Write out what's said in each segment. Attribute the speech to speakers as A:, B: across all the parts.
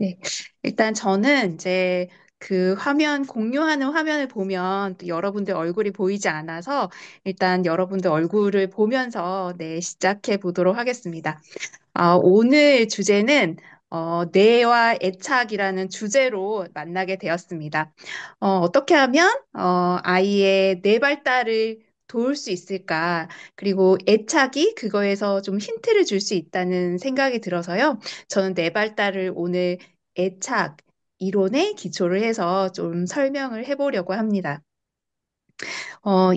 A: 네. 일단 저는 이제 그 화면, 공유하는 화면을 보면 또 여러분들 얼굴이 보이지 않아서 일단 여러분들 얼굴을 보면서 네, 시작해 보도록 하겠습니다. 오늘 주제는 뇌와 애착이라는 주제로 만나게 되었습니다. 어떻게 하면 아이의 뇌 발달을 도울 수 있을까? 그리고 애착이 그거에서 좀 힌트를 줄 수 있다는 생각이 들어서요. 저는 뇌 발달을 오늘 애착 이론에 기초를 해서 좀 설명을 해보려고 합니다.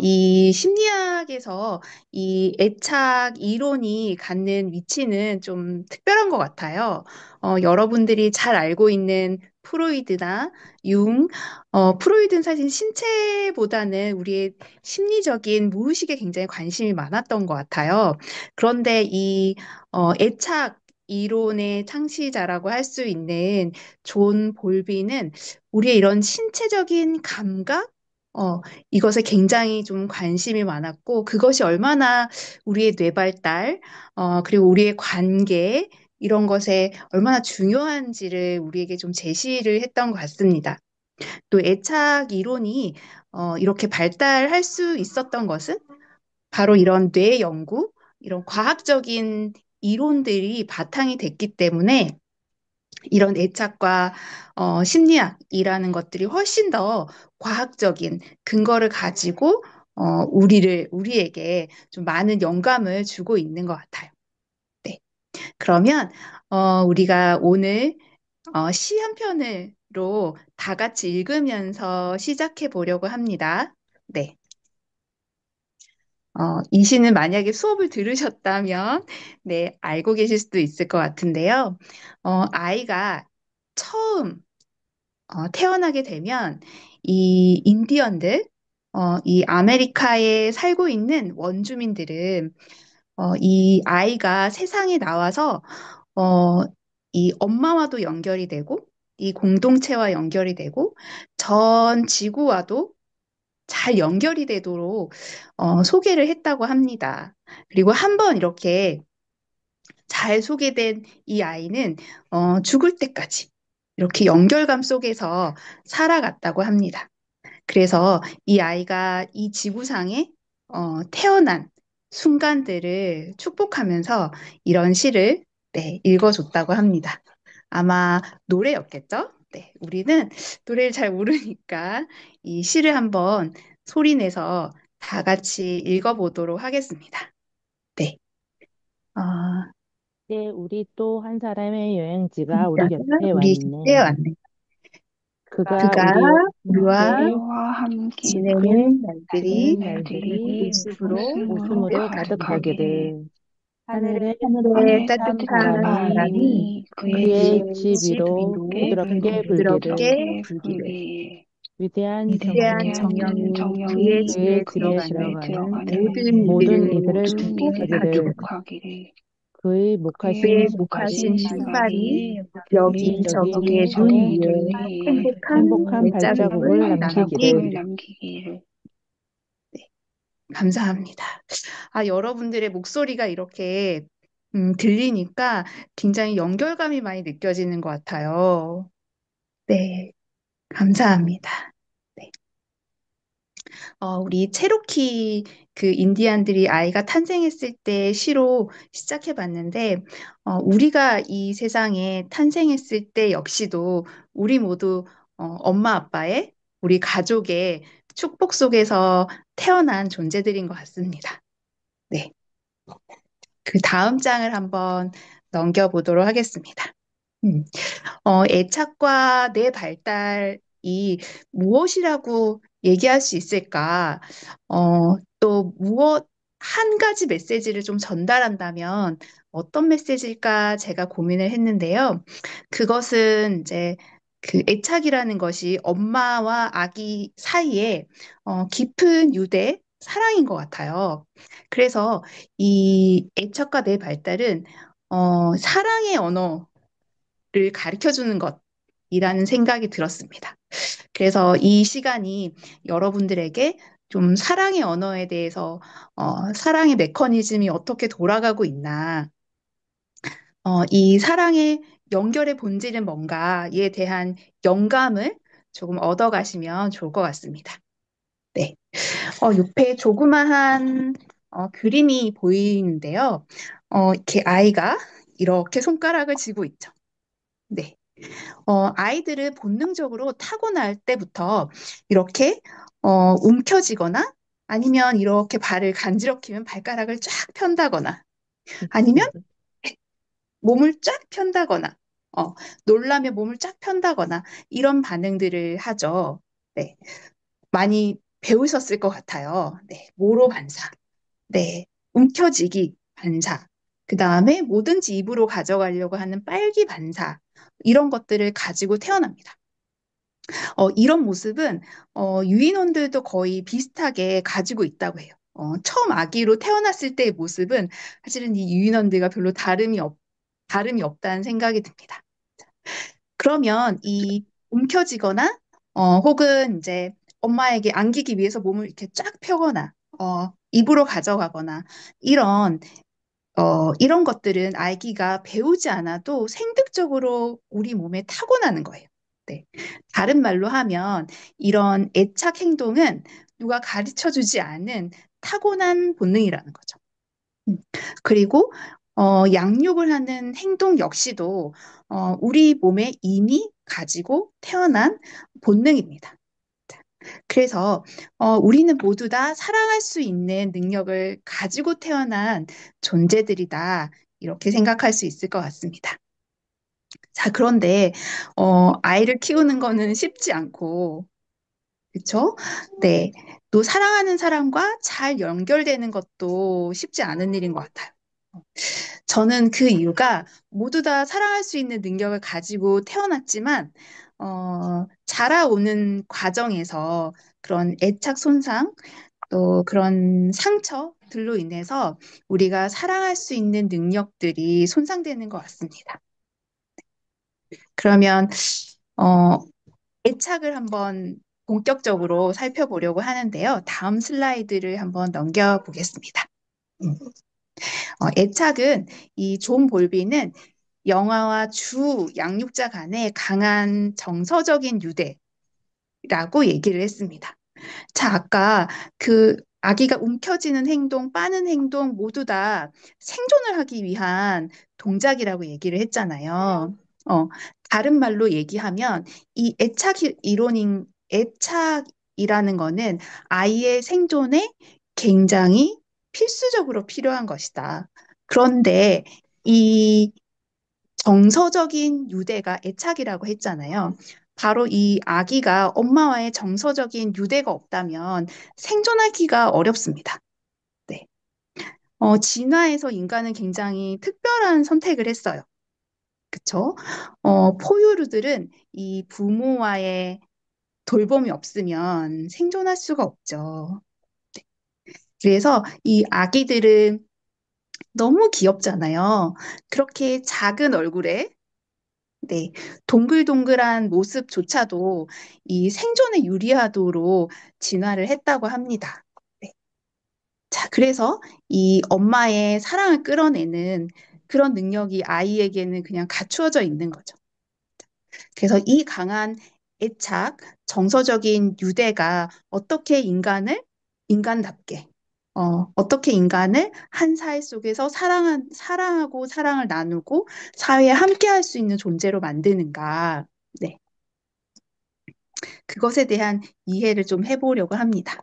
A: 이 심리학에서 이 애착 이론이 갖는 위치는 좀 특별한 것 같아요. 여러분들이 잘 알고 있는 프로이드나 융, 프로이드는 사실 신체보다는 우리의 심리적인 무의식에 굉장히 관심이 많았던 것 같아요. 그런데 이 애착 이론의 창시자라고 할 수 있는 존 볼비는 우리의 이런 신체적인 감각, 어, 이것에 굉장히 좀 관심이 많았고, 그것이 얼마나 우리의 뇌발달, 그리고 우리의 관계, 이런 것에 얼마나 중요한지를 우리에게 좀 제시를 했던 것 같습니다. 또 애착 이론이 이렇게 발달할 수 있었던 것은 바로 이런 뇌 연구, 이런 과학적인 이론들이 바탕이 됐기 때문에 이런 애착과 심리학이라는 것들이 훨씬 더 과학적인 근거를 가지고 우리에게 좀 많은 영감을 주고 있는 것 같아요. 네. 그러면 우리가 오늘 시 한 편으로 다 같이 읽으면서 시작해 보려고 합니다. 네. 이 시는 만약에 수업을 들으셨다면, 네, 알고 계실 수도 있을 것 같은데요. 아이가 처음 태어나게 되면 이 인디언들, 이 아메리카에 살고 있는 원주민들은 이 아이가 세상에 나와서 어, 이 엄마와도 연결이 되고 이 공동체와 연결이 되고 전 지구와도 잘 연결이 되도록 소개를 했다고 합니다. 그리고 한번 이렇게 잘 소개된 이 아이는 죽을 때까지 이렇게 연결감 속에서 살아갔다고 합니다. 그래서 이 아이가 이 지구상에 태어난 순간들을 축복하면서 이런 시를 네, 읽어줬다고 합니다. 아마 노래였겠죠? 네, 우리는 노래를 잘 모르니까 이 시를 한번 소리내서 다 같이 읽어보도록 하겠습니다. 네, 어,
B: 네, 우리 또 한 사람의 여행지가 우리 곁에
A: 우리 곁에
B: 왔네.
A: 왔네.
B: 그가
A: 그가
B: 우리와
A: 우리와
B: 함께
C: 우리와 함께
B: 함께
A: 지내는 날들이
B: 지내는
C: 날들이
B: 날들이
A: 웃음으로
C: 웃음으로
B: 웃음으로
C: 가득하기를
B: 가득하기를
A: 하늘의
B: 하늘의
A: 하늘의
C: 하늘의
A: 따뜻한
B: 따뜻한
C: 따뜻한
A: 바람이
B: 바람이
C: 바람이 그의
A: 그의
B: 그의
C: 집
B: 집
A: 집
B: 위로
A: 위로
C: 위로
B: 부드럽게 불기를
A: 부드럽게
C: 부드럽게
A: 불기를
C: 불기에
B: 위대한
A: 위대한
B: 정령이
C: 위대한
A: 정령이 그의
C: 정령이
A: 집에
B: 그의
C: 그의
B: 집에
C: 집에
A: 들어가는
B: 들어가는
C: 들어가는
A: 모든
B: 모든
A: 이들을
B: 이들을
C: 모든 이들을
A: 축복하기를
C: 축복하기를
B: 그의 목하신
C: 그의
A: 그의 목하신
B: 신발이
C: 목하신
A: 신발이
C: 신발이
B: 여기저기
A: 여기저기에 눈
C: 여기저기에
A: 위에
C: 눈 위에
A: 행복한
B: 행복한
C: 행복한
A: 발자국을
B: 발자국을 남기기를.
C: 발자국을
A: 남기기를.
C: 남기기를.
A: 네, 감사합니다. 여러분들의 목소리가 이렇게 들리니까 굉장히 연결감이 많이 느껴지는 것 같아요. 네, 감사합니다. 네. 우리 체로키 그 인디안들이 아이가 탄생했을 때 시로 시작해 봤는데, 우리가 이 세상에 탄생했을 때 역시도 우리 모두 엄마 아빠의 우리 가족의 축복 속에서 태어난 존재들인 것 같습니다. 네. 그 다음 장을 한번 넘겨보도록 하겠습니다. 음. 애착과 뇌 발달이 무엇이라고 얘기할 수 있을까? 또 한 가지 메시지를 좀 전달한다면 어떤 메시지일까 제가 고민을 했는데요. 그것은 이제 그 애착이라는 것이 엄마와 아기 사이에 깊은 유대 사랑인 것 같아요. 그래서 이 애착과 뇌 발달은 사랑의 언어 를 가르쳐 주는 것이라는 생각이 들었습니다. 그래서 이 시간이 여러분들에게 좀 사랑의 언어에 대해서, 사랑의 메커니즘이 어떻게 돌아가고 있나, 이 사랑의 연결의 본질은 뭔가에 대한 영감을 조금 얻어가시면 좋을 것 같습니다. 네. 옆에 조그마한 그림이 보이는데요. 이렇게 아이가 이렇게 손가락을 쥐고 있죠. 네. 아이들은 본능적으로 타고날 때부터 이렇게 움켜쥐거나 아니면 이렇게 발을 간지럽히면 발가락을 쫙 편다거나 아니면 몸을 쫙 편다거나 어, 놀라면 몸을 쫙 편다거나 이런 반응들을 하죠. 네. 많이 배우셨을 것 같아요. 네. 모로 반사. 네. 움켜쥐기 반사. 그 다음에 뭐든지 입으로 가져가려고 하는 빨기 반사. 이런 것들을 가지고 태어납니다. 이런 모습은 유인원들도 거의 비슷하게 가지고 있다고 해요. 처음 아기로 태어났을 때의 모습은 사실은 이 유인원들과 별로 다름이 없다는 생각이 듭니다. 그러면 이 움켜쥐거나 혹은 이제 엄마에게 안기기 위해서 몸을 이렇게 쫙 펴거나 입으로 가져가거나 이런 이런 것들은 아기가 배우지 않아도 생득적으로 우리 몸에 타고나는 거예요. 네. 다른 말로 하면 이런 애착 행동은 누가 가르쳐 주지 않은 타고난 본능이라는 거죠. 음. 그리고 양육을 하는 행동 역시도 우리 몸에 이미 가지고 태어난 본능입니다. 그래서 우리는 모두 다 사랑할 수 있는 능력을 가지고 태어난 존재들이다. 이렇게 생각할 수 있을 것 같습니다. 자, 그런데 아이를 키우는 거는 쉽지 않고, 그렇죠? 네. 또 사랑하는 사람과 잘 연결되는 것도 쉽지 않은 일인 것 같아요. 저는 그 이유가 모두 다 사랑할 수 있는 능력을 가지고 태어났지만, 자라오는 과정에서 그런 애착 손상, 또 그런 상처들로 인해서 우리가 사랑할 수 있는 능력들이 손상되는 것 같습니다. 그러면, 어, 애착을 한번 본격적으로 살펴보려고 하는데요. 다음 슬라이드를 한번 넘겨보겠습니다. 음. 애착은 이 존 볼비는 영아와 주 양육자 간의 강한 정서적인 유대라고 얘기를 했습니다. 자, 아까 그 아기가 움켜쥐는 행동, 빠는 행동 모두 다 생존을 하기 위한 동작이라고 얘기를 했잖아요. 어, 다른 말로 얘기하면 이 애착이라는 거는 아이의 생존에 굉장히 필수적으로 필요한 것이다. 그런데 이 정서적인 유대가 애착이라고 했잖아요. 바로 이 아기가 엄마와의 정서적인 유대가 없다면 생존하기가 어렵습니다. 네. 진화에서 인간은 굉장히 특별한 선택을 했어요. 그쵸? 포유류들은 이 부모와의 돌봄이 없으면 생존할 수가 없죠. 그래서 이 아기들은 너무 귀엽잖아요. 그렇게 작은 얼굴에 네, 동글동글한 모습조차도 이 생존에 유리하도록 진화를 했다고 합니다. 네. 자, 그래서 이 엄마의 사랑을 끌어내는 그런 능력이 아이에게는 그냥 갖추어져 있는 거죠. 그래서 이 강한 애착, 정서적인 유대가 어떻게 인간답게, 어떻게 인간을 한 사회 속에서 사랑하고 사랑을 나누고 사회에 함께 할 수 있는 존재로 만드는가. 네. 그것에 대한 이해를 좀 해보려고 합니다.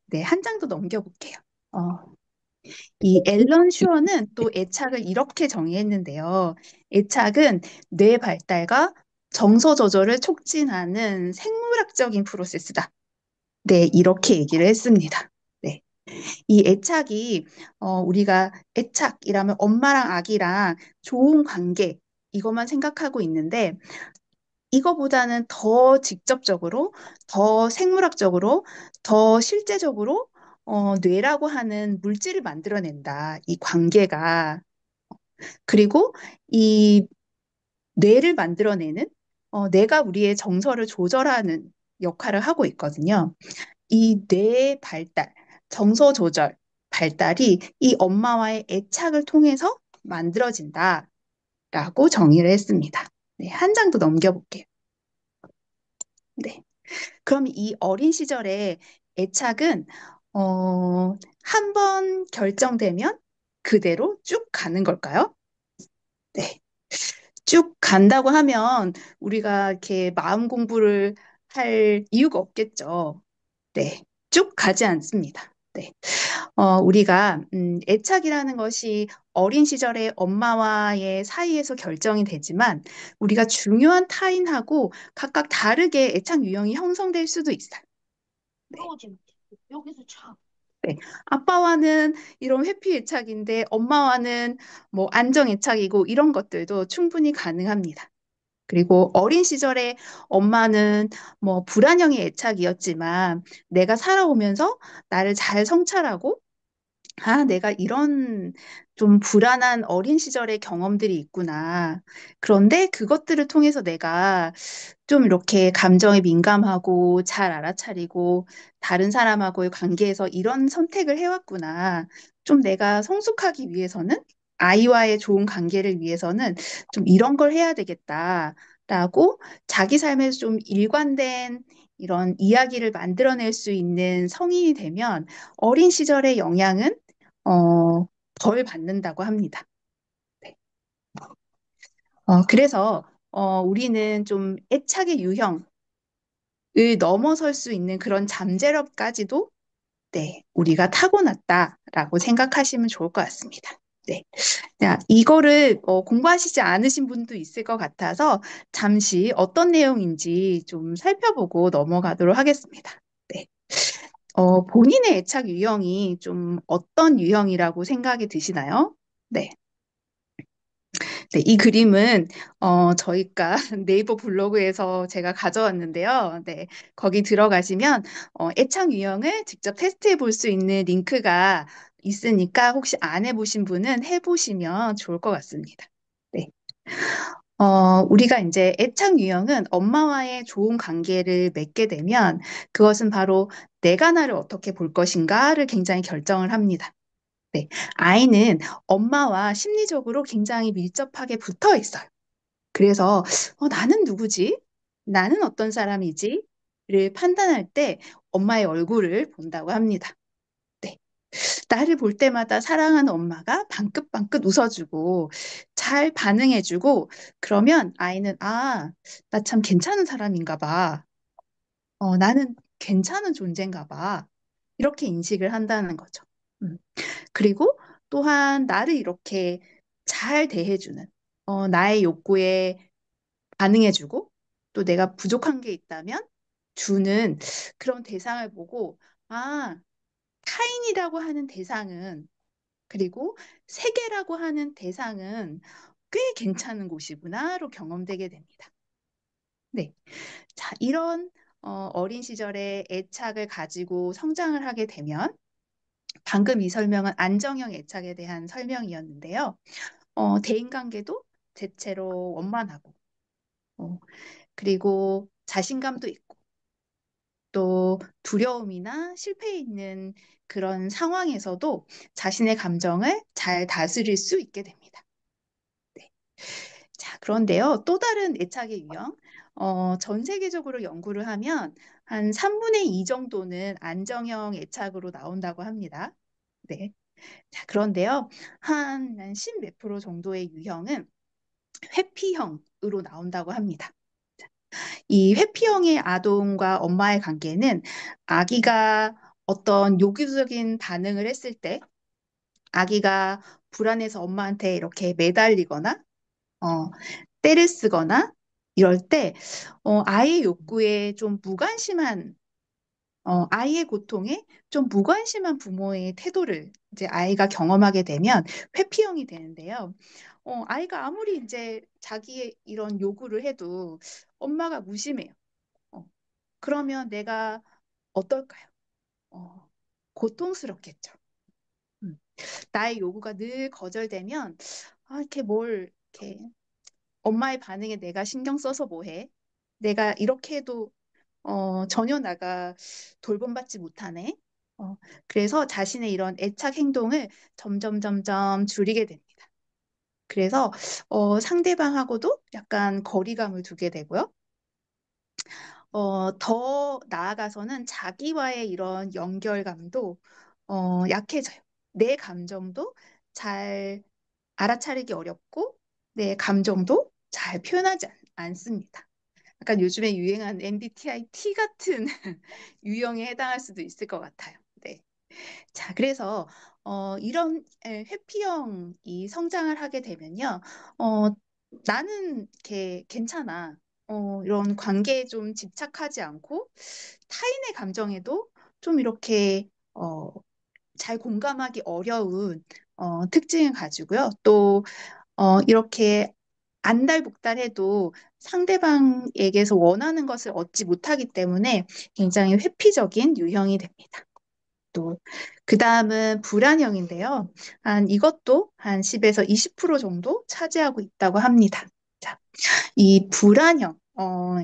A: 네, 한 장 더 넘겨볼게요. 어, 이 앨런 슈어는 또 애착을 이렇게 정의했는데요. 애착은 뇌 발달과 정서 조절을 촉진하는 생물학적인 프로세스다. 네, 이렇게 얘기를 했습니다. 네. 이 애착이, 우리가 애착이라면 엄마랑 아기랑 좋은 관계, 이것만 생각하고 있는데, 이거보다는 더 직접적으로, 더 생물학적으로, 더 실제적으로, 뇌라고 하는 물질을 만들어낸다. 이 관계가. 그리고 이 뇌를 만들어내는, 뇌가 우리의 정서를 조절하는 역할을 하고 있거든요. 이 뇌 발달, 정서 조절 발달이 이 엄마와의 애착을 통해서 만들어진다. 라고 정의를 했습니다. 네, 한 장 더 넘겨볼게요. 네. 그럼 이 어린 시절의 애착은 한 번 결정되면 그대로 쭉 가는 걸까요? 네. 쭉 간다고 하면 우리가 이렇게 마음 공부를 할 이유가 없겠죠. 네. 쭉 가지 않습니다. 네. 우리가 애착이라는 것이 어린 시절의 엄마와의 사이에서 결정이 되지만 우리가 중요한 타인하고 각각 다르게 애착 유형이 형성될 수도 있어요. 네. 여기서 차. 네. 아빠와는 이런 회피 애착인데 엄마와는 뭐 안정 애착이고 이런 것들도 충분히 가능합니다. 그리고 어린 시절에 엄마는 뭐 불안형의 애착이었지만 내가 살아오면서 나를 잘 성찰하고 내가 이런 좀 불안한 어린 시절의 경험들이 있구나. 그런데 그것들을 통해서 내가 좀 이렇게 감정에 민감하고 잘 알아차리고 다른 사람하고의 관계에서 이런 선택을 해왔구나. 좀 내가 성숙하기 위해서는 아이와의 좋은 관계를 위해서는 좀 이런 걸 해야 되겠다라고 자기 삶에서 좀 일관된 이런 이야기를 만들어낼 수 있는 성인이 되면 어린 시절의 영향은 덜 받는다고 합니다. 네. 그래서 우리는 좀 애착의 유형을 넘어설 수 있는 그런 잠재력까지도 네, 우리가 타고났다라고 생각하시면 좋을 것 같습니다. 네. 자, 이거를 공부하시지 않으신 분도 있을 것 같아서 잠시 어떤 내용인지 좀 살펴보고 넘어가도록 하겠습니다. 네. 본인의 애착 유형이 좀 어떤 유형이라고 생각이 드시나요? 네. 네, 이 그림은 저희가 네이버 블로그에서 제가 가져왔는데요. 네, 거기 들어가시면 애착 유형을 직접 테스트해 볼 수 있는 링크가 있으니까 혹시 안 해보신 분은 해보시면 좋을 것 같습니다. 네. 우리가 이제 애착 유형은 엄마와의 좋은 관계를 맺게 되면 그것은 바로 내가 나를 어떻게 볼 것인가를 굉장히 결정을 합니다. 네, 아이는 엄마와 심리적으로 굉장히 밀접하게 붙어 있어요. 그래서 나는 누구지? 나는 어떤 사람이지? 를 판단할 때 엄마의 얼굴을 본다고 합니다. 네. 나를 볼 때마다 사랑하는 엄마가 방긋방긋 웃어주고 잘 반응해주고 그러면 아이는 나 참 괜찮은 사람인가 봐. 나는 괜찮은 존재인가 봐. 이렇게 인식을 한다는 거죠. 음. 그리고 또한 나를 이렇게 잘 대해주는 나의 욕구에 반응해주고 또 내가 부족한 게 있다면 주는 그런 대상을 보고 아, 타인이라고 하는 대상은 그리고 세계라고 하는 대상은 꽤 괜찮은 곳이구나로 경험되게 됩니다. 네. 자, 이런 어린 시절의 애착을 가지고 성장을 하게 되면 방금 이 설명은 안정형 애착에 대한 설명이었는데요. 대인관계도 대체로 원만하고 어, 그리고 자신감도 있고 또 두려움이나 실패에 있는 그런 상황에서도 자신의 감정을 잘 다스릴 수 있게 됩니다. 네. 자, 그런데요, 또 다른 애착의 유형, 전 세계적으로 연구를 하면 한 3분의 2 정도는 안정형 애착으로 나온다고 합니다. 네. 자, 그런데요, 한 10 몇 프로 정도의 유형은 회피형으로 나온다고 합니다. 이 회피형의 아동과 엄마의 관계는 아기가 어떤 요구적인 반응을 했을 때 아기가 불안해서 엄마한테 이렇게 매달리거나 어, 때를 쓰거나 이럴 때 아이의 욕구에 좀 무관심한 아이의 고통에 좀 무관심한 부모의 태도를 이제 아이가 경험하게 되면 회피형이 되는데요. 아이가 아무리 이제 자기의 이런 요구를 해도 엄마가 무심해요. 어, 그러면 내가 어떨까요? 어, 고통스럽겠죠. 음. 나의 요구가 늘 거절되면 이렇게 뭘 이렇게 엄마의 반응에 내가 신경 써서 뭐 해? 내가 이렇게 해도 전혀 나가 돌봄받지 못하네. 그래서 자신의 이런 애착 행동을 점점 점점 줄이게 됩니다. 그래서 상대방하고도 약간 거리감을 두게 되고요. 더 나아가서는 자기와의 이런 연결감도 약해져요. 내 감정도 잘 알아차리기 어렵고 내 감정도 잘 표현하지 않습니다. 약간 요즘에 유행하는 MBTI T 같은 유형에 해당할 수도 있을 것 같아요. 네. 자, 그래서 이런 회피형이 성장을 하게 되면요, 어, 나는 괜찮아. 이런 관계에 좀 집착하지 않고 타인의 감정에도 좀 이렇게 잘 공감하기 어려운 특징을 가지고요. 또 이렇게 안달복달해도 상대방에게서 원하는 것을 얻지 못하기 때문에 굉장히 회피적인 유형이 됩니다. 또, 그 다음은 불안형인데요. 이것도 한 10에서 20% 정도 차지하고 있다고 합니다. 자, 이 불안형,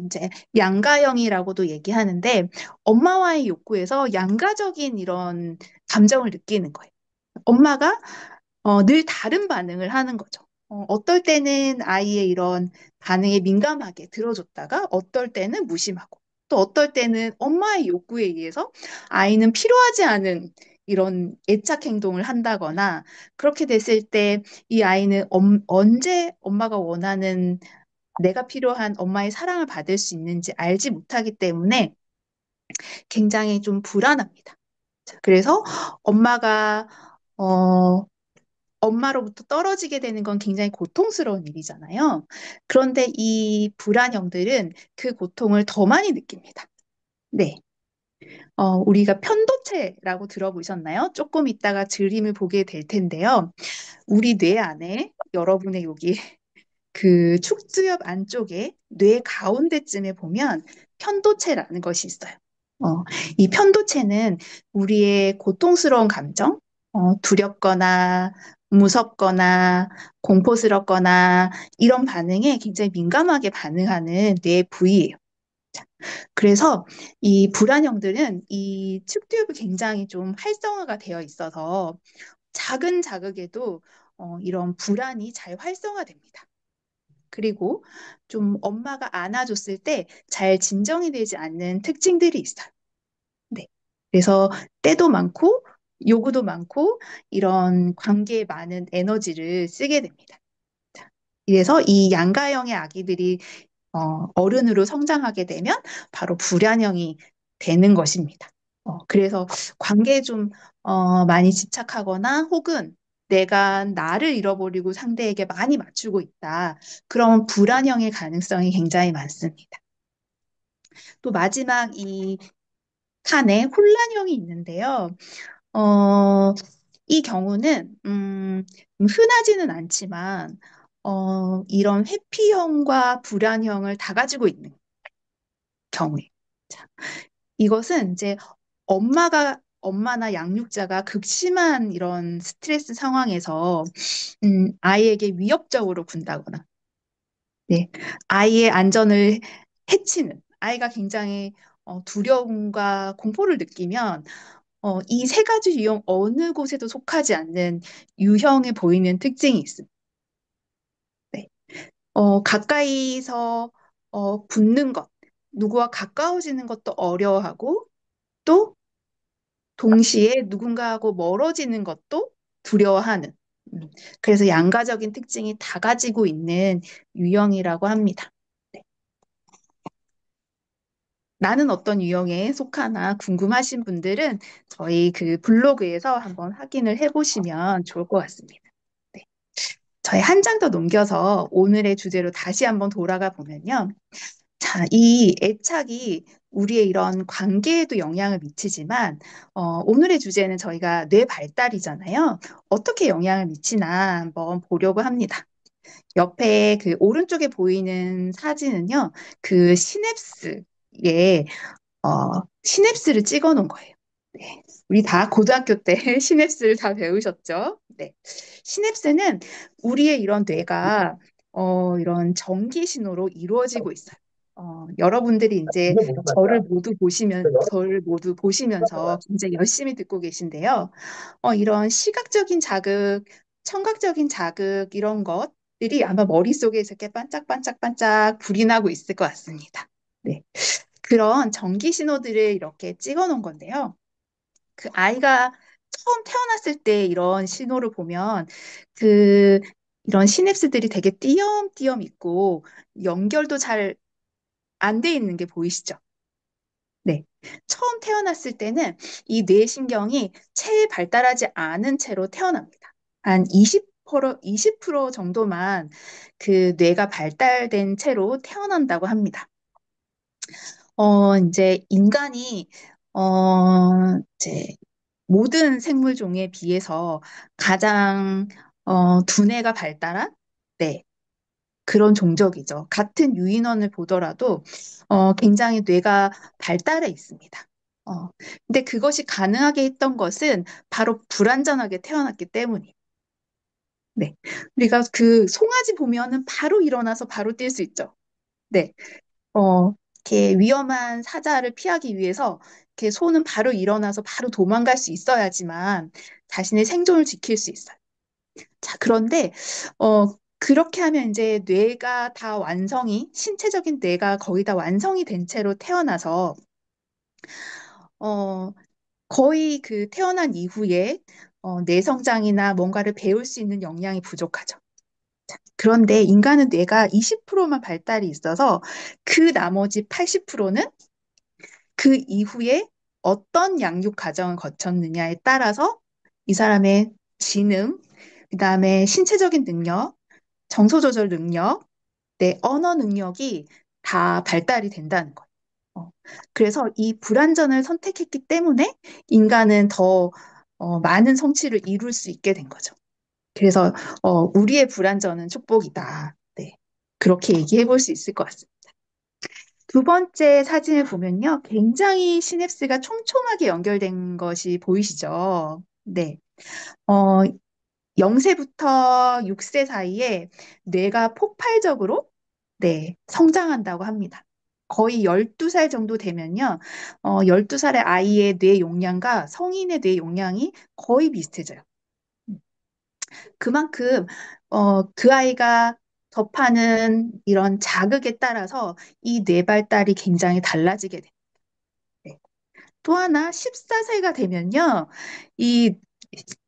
A: 이제 양가형이라고도 얘기하는데, 엄마와의 욕구에서 양가적인 이런 감정을 느끼는 거예요. 엄마가 늘 다른 반응을 하는 거죠. 어떨 때는 아이의 이런 반응에 민감하게 들어줬다가 어떨 때는 무심하고 또 어떨 때는 엄마의 요구에 의해서 아이는 필요하지 않은 이런 애착 행동을 한다거나 그렇게 됐을 때 이 아이는 언제 엄마가 원하는 내가 필요한 엄마의 사랑을 받을 수 있는지 알지 못하기 때문에 굉장히 좀 불안합니다. 자, 그래서 엄마가 어, 엄마로부터 떨어지게 되는 건 굉장히 고통스러운 일이잖아요. 그런데 이 불안형들은 그 고통을 더 많이 느낍니다. 네. 우리가 편도체라고 들어보셨나요? 조금 있다가 그림을 보게 될 텐데요. 우리 뇌 안에 여러분의 여기 그 축두엽 안쪽에 뇌 가운데쯤에 보면 편도체라는 것이 있어요. 어, 이 편도체는 우리의 고통스러운 감정, 두렵거나 무섭거나 공포스럽거나 이런 반응에 굉장히 민감하게 반응하는 뇌 부위예요. 자, 그래서 이 불안형들은 이 측두엽이 굉장히 좀 활성화가 되어 있어서 작은 자극에도 이런 불안이 잘 활성화됩니다. 그리고 좀 엄마가 안아줬을 때 잘 진정이 되지 않는 특징들이 있어요. 네. 그래서 때도 많고 요구도 많고 이런 관계에 많은 에너지를 쓰게 됩니다. 자, 이래서 이 양가형의 아기들이 어른으로 성장하게 되면 바로 불안형이 되는 것입니다. 그래서 관계에 좀 많이 집착하거나 혹은 내가 나를 잃어버리고 상대에게 많이 맞추고 있다. 그런 불안형의 가능성이 굉장히 많습니다. 또 마지막 이 칸에 혼란형이 있는데요. 어, 이 경우는 흔하지는 않지만 이런 회피형과 불안형을 다 가지고 있는 경우에. 자, 이것은 이제 엄마나 양육자가 극심한 이런 스트레스 상황에서 아이에게 위협적으로 군다거나, 네, 아이의 안전을 해치는 아이가 굉장히 두려움과 공포를 느끼면 이 세 가지 유형 어느 곳에도 속하지 않는 유형에 보이는 특징이 있습니다. 네. 가까이서 붙는 것, 누구와 가까워지는 것도 어려워하고 또 동시에 누군가하고 멀어지는 것도 두려워하는. 음, 그래서 양가적인 특징이 다 가지고 있는 유형이라고 합니다. 네. 나는 어떤 유형에 속하나 궁금하신 분들은 저희 그 블로그에서 한번 확인을 해보시면 좋을 것 같습니다. 네. 저희 한 장 더 넘겨서 오늘의 주제로 다시 한번 돌아가 보면요. 자, 이 애착이 우리의 이런 관계에도 영향을 미치지만, 오늘의 주제는 저희가 뇌 발달이잖아요. 어떻게 영향을 미치나 한번 보려고 합니다. 옆에 그 오른쪽에 보이는 사진은요, 그 시냅스를 찍어 놓은 거예요. 네. 우리 다 고등학교 때 시냅스를 다 배우셨죠? 네. 시냅스는 우리의 이런 뇌가 이런 전기 신호로 이루어지고 있어요. 여러분들이 이제 저를 모두 보시면서 굉장히 열심히 듣고 계신데요. 이런 시각적인 자극, 청각적인 자극 이런 것 신호들이 아마 머릿속에 이렇게 반짝반짝반짝 불이 나고 있을 것 같습니다. 네. 그런 전기 신호들을 이렇게 찍어 놓은 건데요. 그 아이가 처음 태어났을 때 이런 신호를 보면 그 이런 시냅스들이 되게 띄엄띄엄 있고 연결도 잘 안 돼 있는 게 보이시죠? 네. 처음 태어났을 때는 이 뇌신경이 채 발달하지 않은 채로 태어납니다. 한 20% 정도만 그 뇌가 발달된 채로 태어난다고 합니다. 이제 인간이, 이제 모든 생물종에 비해서 가장, 두뇌가 발달한, 네, 그런 종족이죠. 같은 유인원을 보더라도, 굉장히 뇌가 발달해 있습니다. 어, 근데 그것이 가능하게 했던 것은 바로 불완전하게 태어났기 때문이에요. 네. 우리가 그 송아지 보면은 바로 일어나서 바로 뛸 수 있죠. 네. 이렇게 위험한 사자를 피하기 위해서 이렇게 소는 바로 일어나서 바로 도망갈 수 있어야지만 자신의 생존을 지킬 수 있어요. 자, 그런데, 그렇게 하면 이제 뇌가 다 신체적인 뇌가 거의 다 완성이 된 채로 태어나서, 어, 거의 그 태어난 이후에, 뇌 성장이나 뭔가를 배울 수 있는 역량이 부족하죠. 그런데 인간은 뇌가 20%만 발달이 있어서 그 나머지 80%는 그 이후에 어떤 양육 과정을 거쳤느냐에 따라서 이 사람의 지능, 그다음에 신체적인 능력, 정서 조절 능력, 내 언어 능력이 다 발달이 된다는 거예요. 어, 그래서 이 불완전을 선택했기 때문에 인간은 더 많은 성취를 이룰 수 있게 된 거죠. 그래서 우리의 불완전은 축복이다. 네. 그렇게 얘기해 볼 수 있을 것 같습니다. 두 번째 사진을 보면요. 굉장히 시냅스가 촘촘하게 연결된 것이 보이시죠? 네. 어, 0세부터 6세 사이에 뇌가 폭발적으로 네, 성장한다고 합니다. 거의 12살 정도 되면요. 12살의 아이의 뇌 용량과 성인의 뇌 용량이 거의 비슷해져요. 그만큼 그 아이가 접하는 이런 자극에 따라서 이 뇌 발달이 굉장히 달라지게 돼요. 네. 또 하나 14세가 되면요. 이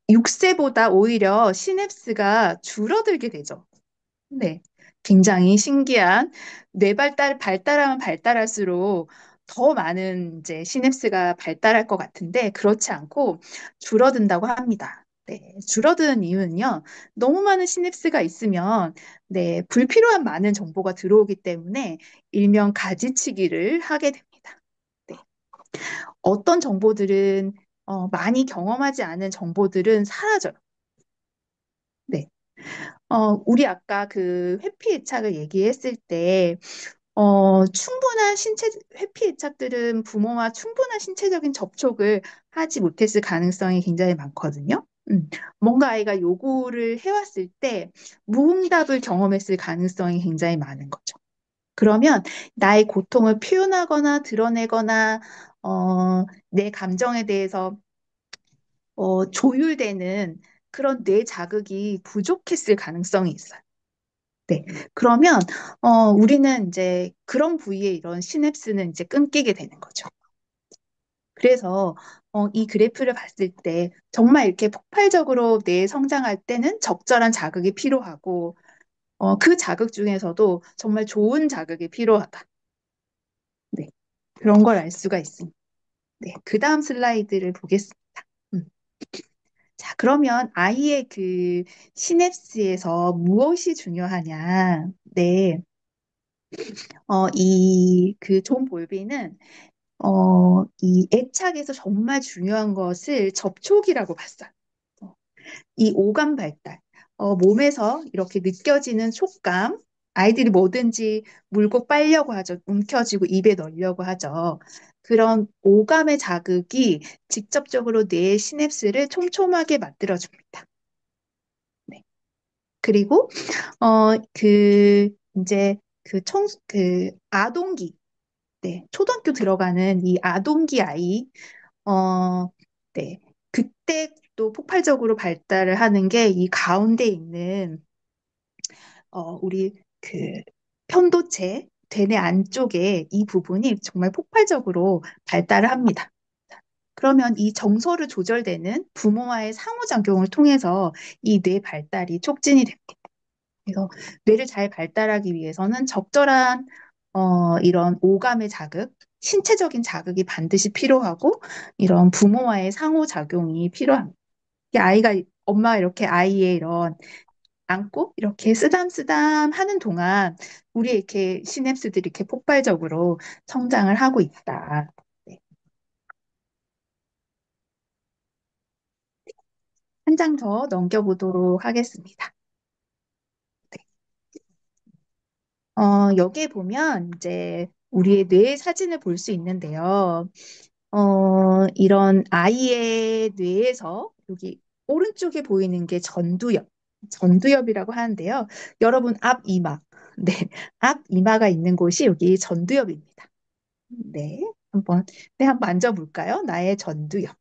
A: 6세보다 오히려 시냅스가 줄어들게 되죠. 네. 굉장히 신기한 발달하면 발달할수록 더 많은 이제 시냅스가 발달할 것 같은데 그렇지 않고 줄어든다고 합니다. 네. 줄어드는 이유는요. 너무 많은 시냅스가 있으면 네, 불필요한 많은 정보가 들어오기 때문에 일명 가지치기를 하게 됩니다. 네. 어떤 정보들은 많이 경험하지 않은 정보들은 사라져요. 네. 우리 아까 그 회피 애착을 얘기했을 때, 회피 애착들은 부모와 충분한 신체적인 접촉을 하지 못했을 가능성이 굉장히 많거든요. 뭔가 아이가 요구를 해왔을 때 무응답을 경험했을 가능성이 굉장히 많은 거죠. 그러면 나의 고통을 표현하거나 드러내거나, 내 감정에 대해서 조율되는 그런 뇌 자극이 부족했을 가능성이 있어요. 네. 그러면, 우리는 이제 그런 부위에 이런 시냅스는 이제 끊기게 되는 거죠. 그래서, 이 그래프를 봤을 때 정말 이렇게 폭발적으로 뇌 성장할 때는 적절한 자극이 필요하고, 그 자극 중에서도 정말 좋은 자극이 필요하다. 네. 그런 걸 알 수가 있습니다. 네. 그 다음 슬라이드를 보겠습니다. 음. 자, 그러면 아이의 그 시냅스에서 무엇이 중요하냐? 네. 이 그 존 볼비는 이 애착에서 정말 중요한 것을 접촉이라고 봤어요. 어, 이 오감 발달, 몸에서 이렇게 느껴지는 촉감, 아이들이 뭐든지 물고 빨려고 하죠. 움켜쥐고 입에 넣으려고 하죠. 그런 오감의 자극이 직접적으로 뇌의 시냅스를 촘촘하게 만들어줍니다. 네. 그리고 이제 그 아동기, 네, 초등학교 들어가는 이 아동기 아이, 어, 네, 그때 또 폭발적으로 발달을 하는 게 이 가운데 있는 우리 그 편도체, 대뇌 안쪽에 이 부분이 정말 폭발적으로 발달을 합니다. 그러면 이 정서를 조절되는 부모와의 상호작용을 통해서 이 뇌 발달이 촉진이 됩니다. 그래서 뇌를 잘 발달하기 위해서는 적절한 이런 오감의 자극, 신체적인 자극이 반드시 필요하고 이런 부모와의 상호작용이 필요합니다. 이 아이가 엄마가 이렇게 아이의 이런 안고 이렇게 쓰담쓰담 하는 동안 우리 이렇게 시냅스들이 이렇게 폭발적으로 성장을 하고 있다. 네. 한 장 더 넘겨보도록 하겠습니다. 네. 여기에 보면 이제 우리의 뇌 사진을 볼 수 있는데요. 이런 아이의 뇌에서 여기 오른쪽에 보이는 게 전두엽, 전두엽이라고 하는데요. 여러분 앞 이마, 네, 앞 이마가 있는 곳이 여기 전두엽입니다. 네, 한번 만져볼까요? 나의 전두엽.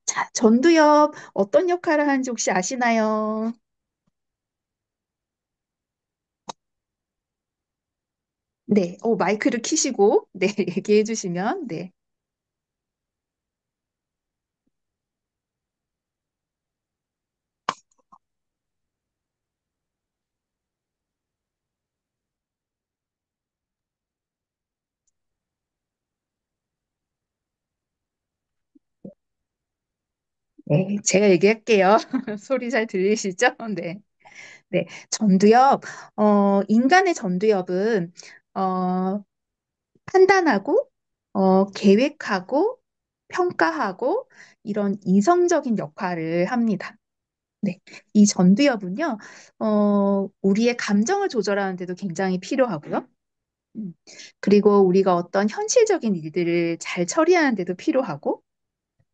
A: 자, 전두엽 어떤 역할을 하는지 혹시 아시나요? 네, 마이크를 키시고, 네, 얘기해 주시면, 네. 네, 제가 얘기할게요. 소리 잘 들리시죠? 네. 네, 전두엽, 인간의 전두엽은, 어, 판단하고, 계획하고, 평가하고, 이런 이성적인 역할을 합니다. 네, 이 전두엽은요, 우리의 감정을 조절하는 데도 굉장히 필요하고요. 음, 그리고 우리가 어떤 현실적인 일들을 잘 처리하는 데도 필요하고,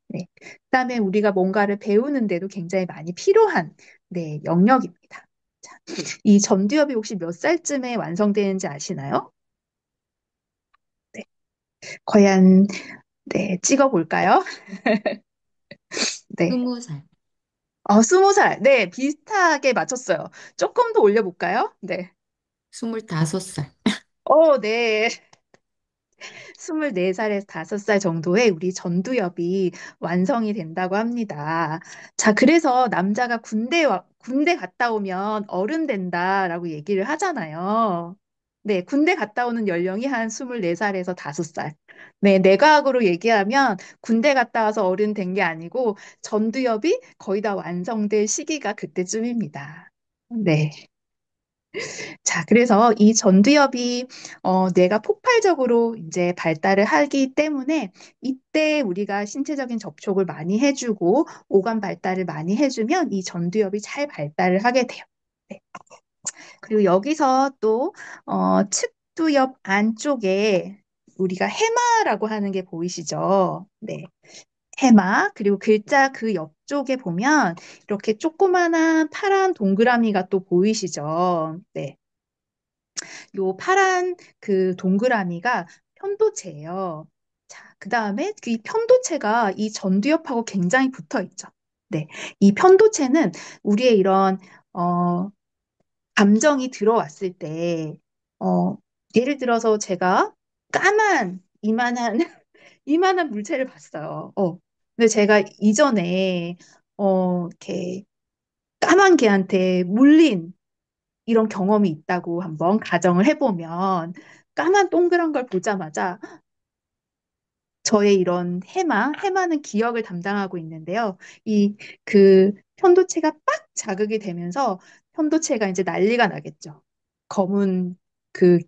A: 네, 그다음에 우리가 뭔가를 배우는데도 굉장히 많이 필요한, 네, 영역입니다. 자, 이 전두엽이 혹시 몇 살쯤에 완성되는지 아시나요? 네, 거의 한, 네, 찍어볼까요? 네,
D: 20살,
A: 20살. 네, 비슷하게 맞췄어요. 조금 더 올려볼까요? 네.
D: 25살.
A: 네. 24살에서 5살 정도에 우리 전두엽이 완성이 된다고 합니다. 자, 그래서 남자가 군대 갔다 오면 어른 된다라고 얘기를 하잖아요. 네, 군대 갔다 오는 연령이 한 24살에서 5살. 네, 내과학으로 얘기하면 군대 갔다 와서 어른 된 게 아니고 전두엽이 거의 다 완성될 시기가 그때쯤입니다. 네. 자, 그래서 이 전두엽이 뇌가 폭발적으로 이제 발달을 하기 때문에 이때 우리가 신체적인 접촉을 많이 해주고 오감 발달을 많이 해주면 이 전두엽이 잘 발달을 하게 돼요. 네. 그리고 여기서 또 측두엽 안쪽에 우리가 해마라고 하는 게 보이시죠? 네. 해마, 그리고 글자 그 옆쪽에 보면 이렇게 조그마한 파란 동그라미가 또 보이시죠? 네. 요 파란 그 동그라미가 편도체예요. 자, 그 다음에 그 편도체가 이 전두엽하고 굉장히 붙어 있죠. 네. 이 편도체는 우리의 이런, 감정이 들어왔을 때, 어, 예를 들어서 제가 까만, 이만한, 이만한 물체를 봤어요. 근데 제가 이전에, 이렇게 까만 개한테 물린 이런 경험이 있다고 한번 가정을 해보면 까만 동그란 걸 보자마자 저의 이런 해마는 기억을 담당하고 있는데요. 이 그 편도체가 빡 자극이 되면서 편도체가 이제 난리가 나겠죠. 검은 그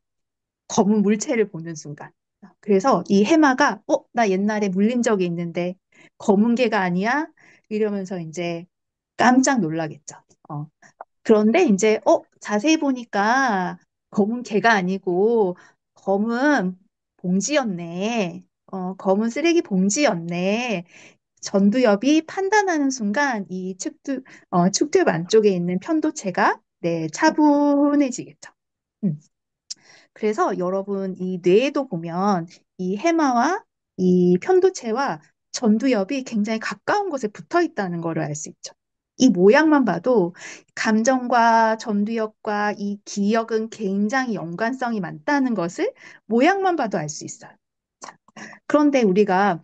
A: 검은 물체를 보는 순간. 그래서 이 해마가 나 옛날에 물린 적이 있는데 검은 개가 아니야? 이러면서 이제 깜짝 놀라겠죠. 어, 그런데 이제 자세히 보니까 검은 개가 아니고 검은 봉지였네. 검은 쓰레기 봉지였네. 전두엽이 판단하는 순간 이 측두엽 안쪽에 있는 편도체가 네, 차분해지겠죠. 음. 그래서 여러분 이 뇌에도 보면 이 해마와 이 편도체와 전두엽이 굉장히 가까운 곳에 붙어 있다는 거를 알 수 있죠. 이 모양만 봐도 감정과 전두엽과 이 기억은 굉장히 연관성이 많다는 것을 모양만 봐도 알 수 있어요. 그런데 우리가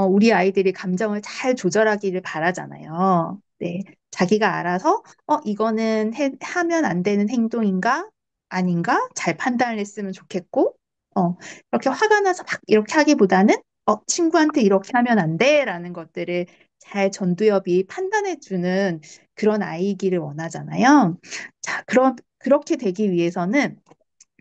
A: 우리 아이들이 감정을 잘 조절하기를 바라잖아요. 네, 자기가 알아서 이거는 하면 안 되는 행동인가 아닌가 잘 판단을 했으면 좋겠고, 이렇게 화가 나서 막 이렇게 하기보다는 친구한테 이렇게 하면 안 돼라는 것들을 잘 전두엽이 판단해주는 그런 아이이기를 원하잖아요. 자, 그럼 그렇게 되기 위해서는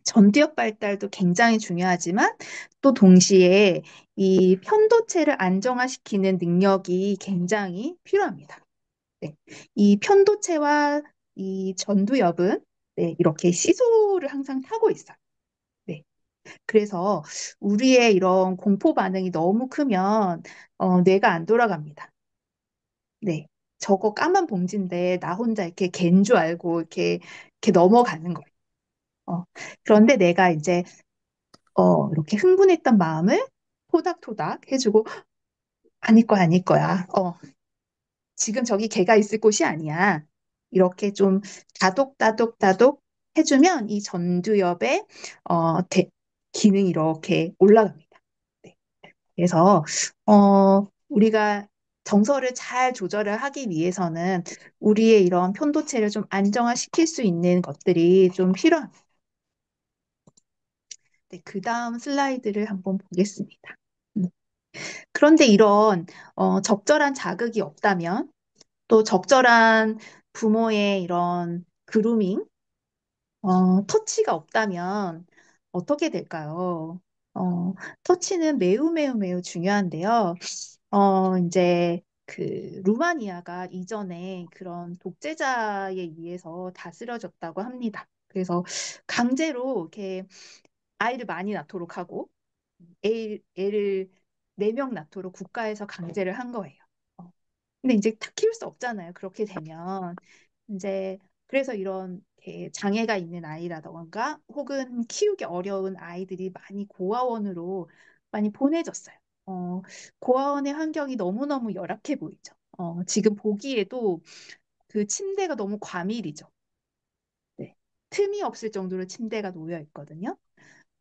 A: 전두엽 발달도 굉장히 중요하지만 또 동시에 이 편도체를 안정화시키는 능력이 굉장히 필요합니다. 네. 이 편도체와 이 전두엽은 네, 이렇게 시소를 항상 타고 있어요. 네. 그래서 우리의 이런 공포 반응이 너무 크면 뇌가 안 돌아갑니다. 네. 저거 까만 봉지인데 나 혼자 이렇게 갠 줄 알고 이렇게 넘어가는 거예요. 그런데 내가 이제 이렇게 흥분했던 마음을 토닥토닥 해주고, 아닐 거야, 아닐 거야. 지금 저기 개가 있을 곳이 아니야. 이렇게 좀 다독다독다독 해주면 이 전두엽의 기능이 이렇게 올라갑니다. 네. 그래서, 우리가 정서를 잘 조절을 하기 위해서는 우리의 이런 편도체를 좀 안정화시킬 수 있는 것들이 좀 필요합니다. 네, 그 다음 슬라이드를 한번 보겠습니다. 그런데 이런 적절한 자극이 없다면 또 적절한 부모의 이런 그루밍, 터치가 없다면 어떻게 될까요? 터치는 매우 매우 매우 중요한데요. 이제 그 루마니아가 이전에 그런 독재자에 의해서 다스려졌다고 합니다. 그래서 강제로 이렇게 아이를 많이 낳도록 하고 애를 4명 낳도록 국가에서 강제를 한 거예요. 근데 이제 다 키울 수 없잖아요. 그렇게 되면 이제 그래서 이런 이렇게 장애가 있는 아이라던가 혹은 키우기 어려운 아이들이 많이 고아원으로 많이 보내졌어요. 어, 고아원의 환경이 너무너무 열악해 보이죠. 지금 보기에도 그 침대가 너무 과밀이죠. 네. 틈이 없을 정도로 침대가 놓여 있거든요.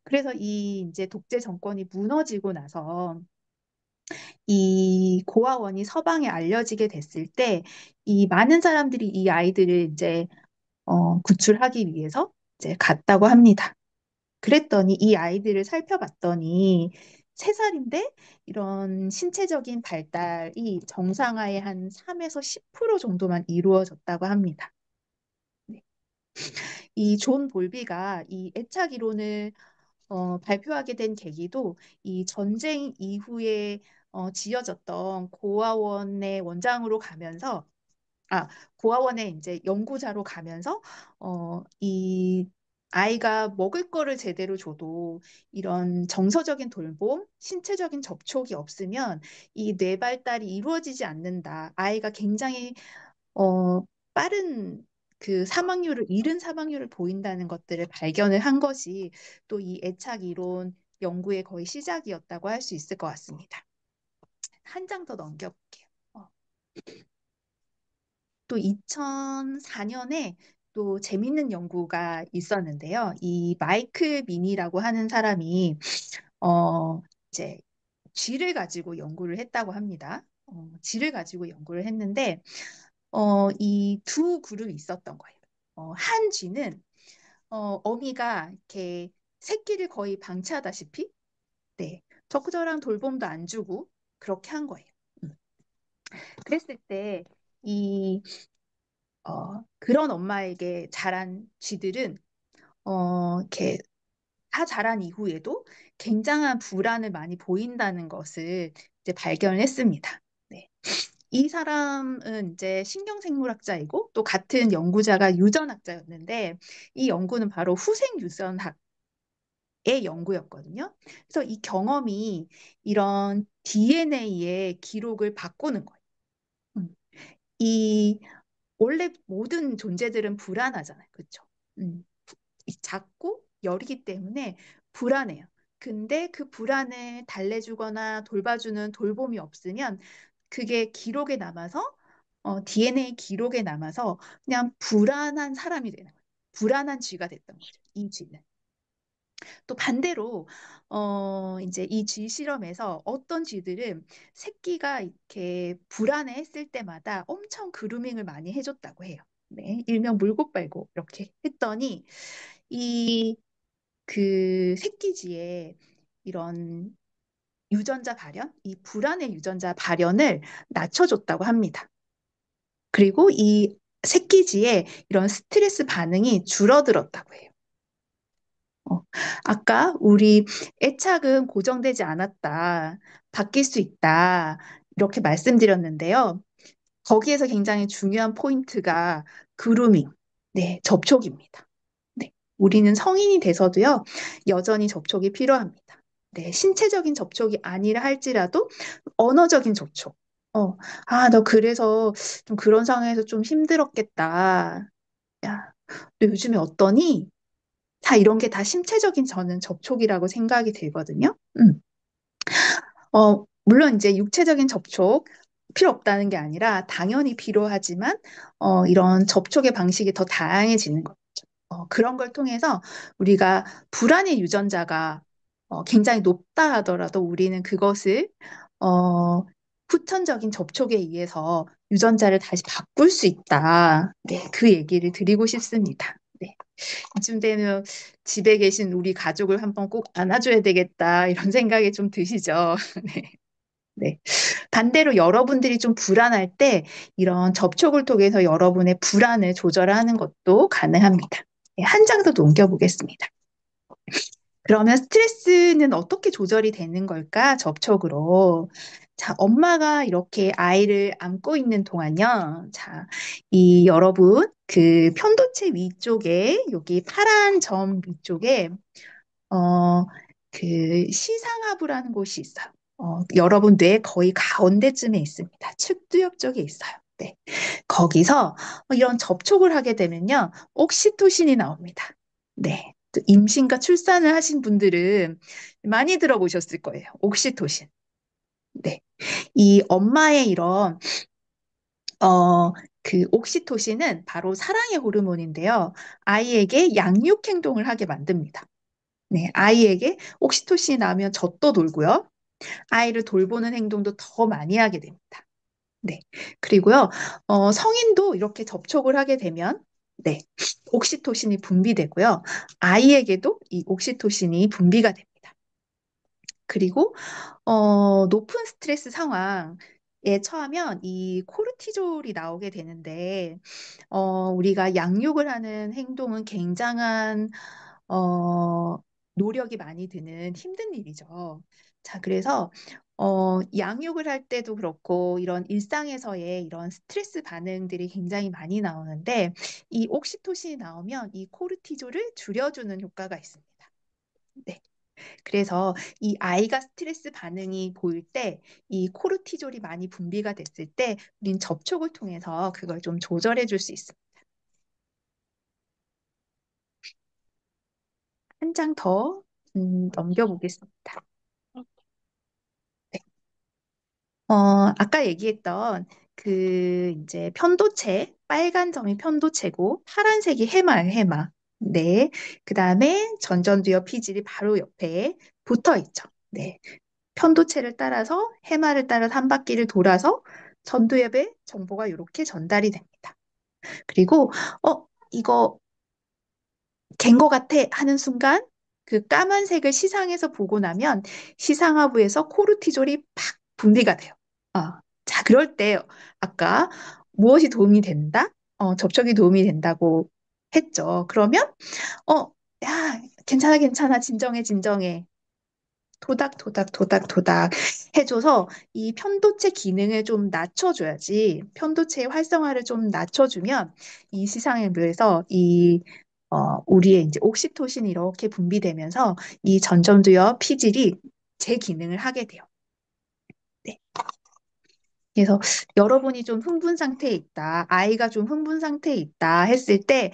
A: 그래서 이 이제 독재 정권이 무너지고 나서 이 고아원이 서방에 알려지게 됐을 때 이 많은 사람들이 이 아이들을 이제 구출하기 위해서 이제 갔다고 합니다. 그랬더니 이 아이들을 살펴봤더니 3살인데 이런 신체적인 발달이 정상화의 한 3에서 10% 정도만 이루어졌다고 합니다. 네. 이 존 볼비가 이 애착 이론을 발표하게 된 계기도 이 전쟁 이후에 지어졌던 고아원의 원장으로 가면서 고아원에 이제 연구자로 가면서 이 아이가 먹을 거를 제대로 줘도 이런 정서적인 돌봄, 신체적인 접촉이 없으면 이 뇌 발달이 이루어지지 않는다. 아이가 굉장히 빠른 그 사망률을 이른 사망률을 보인다는 것들을 발견을 한 것이 또 이 애착 이론 연구의 거의 시작이었다고 할 수 있을 것 같습니다. 한 장 더 넘겨볼게요. 또 2004년에 또 재밌는 연구가 있었는데요. 이 마이클 미니라고 하는 사람이 이제 쥐를 가지고 연구를 했다고 합니다. 쥐를 가지고 연구를 했는데 이 두 그룹이 있었던 거예요. 한 쥐는 어미가 이렇게 새끼를 거의 방치하다시피 네, 적절한 돌봄도 안 주고 그렇게 한 거예요. 그랬을 때 이 그런 엄마에게 자란 쥐들은 이렇게 다 자란 이후에도 굉장한 불안을 많이 보인다는 것을 이제 발견을 했습니다. 네. 이 사람은 이제 신경생물학자이고 또 같은 연구자가 유전학자였는데 이 연구는 바로 후생유전학의 연구였거든요. 그래서 이 경험이 이런 DNA의 기록을 바꾸는 거예요. 음. 이 원래 모든 존재들은 불안하잖아요. 그렇죠? 작고 열이기 때문에 불안해요. 근데 그 불안을 달래주거나 돌봐주는 돌봄이 없으면 그게 기록에 남아서 DNA 기록에 남아서 그냥 불안한 사람이 되는 거예요. 불안한 쥐가 됐던 거죠. 이 쥐는. 또 반대로 이제 이 쥐 실험에서 어떤 쥐들은 새끼가 이렇게 불안해했을 때마다 엄청 그루밍을 많이 해줬다고 해요. 네, 일명 물고 빨고 이렇게 했더니 이 그 새끼 쥐의 이런 유전자 발현, 이 불안의 유전자 발현을 낮춰줬다고 합니다. 그리고 이 새끼 쥐의 이런 스트레스 반응이 줄어들었다고 해요. 아까 우리 애착은 고정되지 않았다, 바뀔 수 있다, 이렇게 말씀드렸는데요. 거기에서 굉장히 중요한 포인트가 그루밍, 네, 접촉입니다. 네, 우리는 성인이 돼서도요, 여전히 접촉이 필요합니다. 네, 신체적인 접촉이 아니라 할지라도 언어적인 접촉. 너 그래서 좀 그런 상황에서 좀 힘들었겠다. 야, 너 요즘에 어떠니? 다 이런 게 다 신체적인 저는 접촉이라고 생각이 들거든요. 물론 이제 육체적인 접촉 필요 없다는 게 아니라 당연히 필요하지만 이런 접촉의 방식이 더 다양해지는 거죠. 그런 걸 통해서 우리가 불안의 유전자가 굉장히 높다 하더라도 우리는 그것을 어, 후천적인 접촉에 의해서 유전자를 다시 바꿀 수 있다. 네, 그 얘기를 드리고 싶습니다. 네. 이쯤 되면 집에 계신 우리 가족을 한번 꼭 안아줘야 되겠다, 이런 생각이 좀 드시죠? 네. 네. 반대로 여러분들이 좀 불안할 때 이런 접촉을 통해서 여러분의 불안을 조절하는 것도 가능합니다. 네, 한 장 더 넘겨보겠습니다. 그러면 스트레스는 어떻게 조절이 되는 걸까? 접촉으로. 자, 엄마가 이렇게 아이를 안고 있는 동안요. 자, 이 여러분, 그 편도체 위쪽에, 여기 파란 점 위쪽에, 어, 그 시상하부라는 곳이 있어요. 여러분 뇌 거의 가운데쯤에 있습니다. 측두엽 쪽에 있어요. 네. 거기서 이런 접촉을 하게 되면요. 옥시토신이 나옵니다. 네. 또 임신과 출산을 하신 분들은 많이 들어보셨을 거예요. 옥시토신. 네. 이 엄마의 이런, 그 옥시토신은 바로 사랑의 호르몬인데요. 아이에게 양육 행동을 하게 만듭니다. 네. 아이에게 옥시토신이 나오면 젖도 돌고요. 아이를 돌보는 행동도 더 많이 하게 됩니다. 네. 그리고요, 성인도 이렇게 접촉을 하게 되면, 네, 옥시토신이 분비되고요. 아이에게도 이 옥시토신이 분비가 됩니다. 그리고, 높은 스트레스 상황에 처하면 이 코르티졸이 나오게 되는데, 우리가 양육을 하는 행동은 굉장한, 어, 노력이 많이 드는 힘든 일이죠. 자, 그래서, 양육을 할 때도 그렇고, 이런 일상에서의 이런 스트레스 반응들이 굉장히 많이 나오는데, 이 옥시토신이 나오면 이 코르티졸을 줄여주는 효과가 있습니다. 네. 그래서 이 아이가 스트레스 반응이 보일 때, 이 코르티졸이 많이 분비가 됐을 때, 우린 접촉을 통해서 그걸 좀 조절해 줄 수 있습니다. 한 장 더 넘겨보겠습니다. 네. 아까 얘기했던 그 이제 편도체, 빨간 점이 편도체고 파란색이 해마예요, 해마. 네. 그다음에 전전두엽 피질이 바로 옆에 붙어 있죠. 네. 편도체를 따라서 해마를 따라서 한 바퀴를 돌아서 전두엽에 정보가 이렇게 전달이 됩니다. 그리고 이거 갠 것 같아 하는 순간 그 까만색을 시상에서 보고 나면 시상하부에서 코르티졸이 팍 분비가 돼요. 자, 그럴 때 아까 무엇이 도움이 된다? 접촉이 도움이 된다고 했죠. 그러면 야, 괜찮아, 괜찮아, 진정해, 진정해. 도닥도닥 도닥도닥 해줘서 이 편도체 기능을 좀 낮춰줘야지. 편도체의 활성화를 좀 낮춰주면 이 시상에 비해서 우리의 이제 옥시토신이 이렇게 분비되면서 이 전점두엽 피질이 제 기능을 하게 돼요. 네. 그래서 여러분이 좀 흥분 상태에 있다, 아이가 좀 흥분 상태에 있다 했을 때,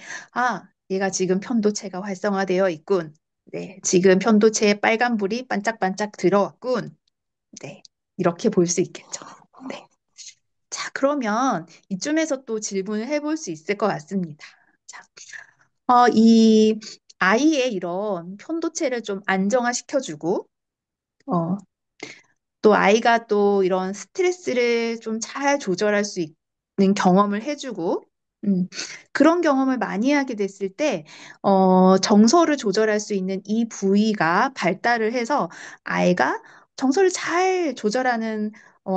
A: 얘가 지금 편도체가 활성화되어 있군. 네, 지금 편도체에 빨간불이 반짝반짝 들어왔군. 네, 이렇게 볼 수 있겠죠. 네. 자, 그러면 이쯤에서 또 질문을 해볼 수 있을 것 같습니다. 자, 이 아이의 이런 편도체를 좀 안정화시켜주고, 어, 또 아이가 또 이런 스트레스를 좀 잘 조절할 수 있는 경험을 해주고, 음, 그런 경험을 많이 하게 됐을 때, 정서를 조절할 수 있는 이 부위가 발달을 해서 아이가 정서를 잘 조절하는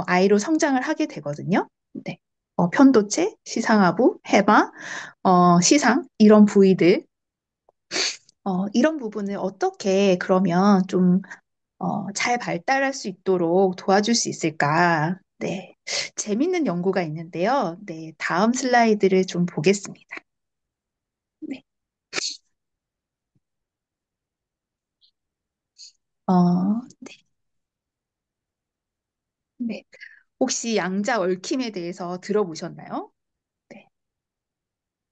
A: 아이로 성장을 하게 되거든요. 네. 편도체, 시상하부, 해마, 시상, 이런 부위들, 이런 부분을 어떻게 그러면 좀 잘 발달할 수 있도록 도와줄 수 있을까? 네. 재밌는 연구가 있는데요. 네. 다음 슬라이드를 좀 보겠습니다. 네. 어, 네. 혹시 양자 얽힘에 대해서 들어보셨나요? 네.